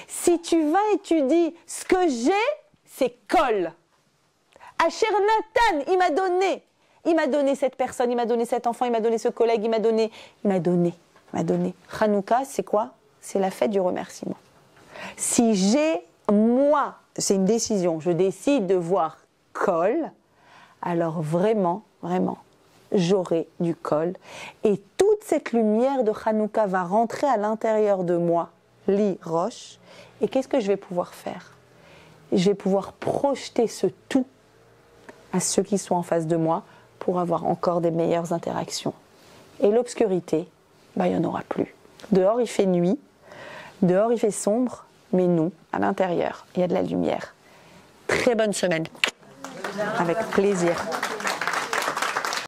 Si tu vas et tu dis, ce que j'ai, c'est colle. Asher Nathan, il m'a donné cette personne, il m'a donné cet enfant, il m'a donné ce collègue, il m'a donné. Hanouka, c'est quoi? C'est la fête du remerciement. Si j'ai, moi, c'est une décision, je décide de voir kol, alors vraiment, j'aurai du kol. Et toute cette lumière de Hanouka va rentrer à l'intérieur de moi, li roche. Et qu'est-ce que je vais pouvoir faire? Je vais pouvoir projeter ce tout à ceux qui sont en face de moi pour avoir encore des meilleures interactions. Et l'obscurité, il n'y en aura plus. Dehors, il fait nuit, dehors, il fait sombre, mais nous, à l'intérieur, il y a de la lumière. Très bonne semaine. Avec plaisir.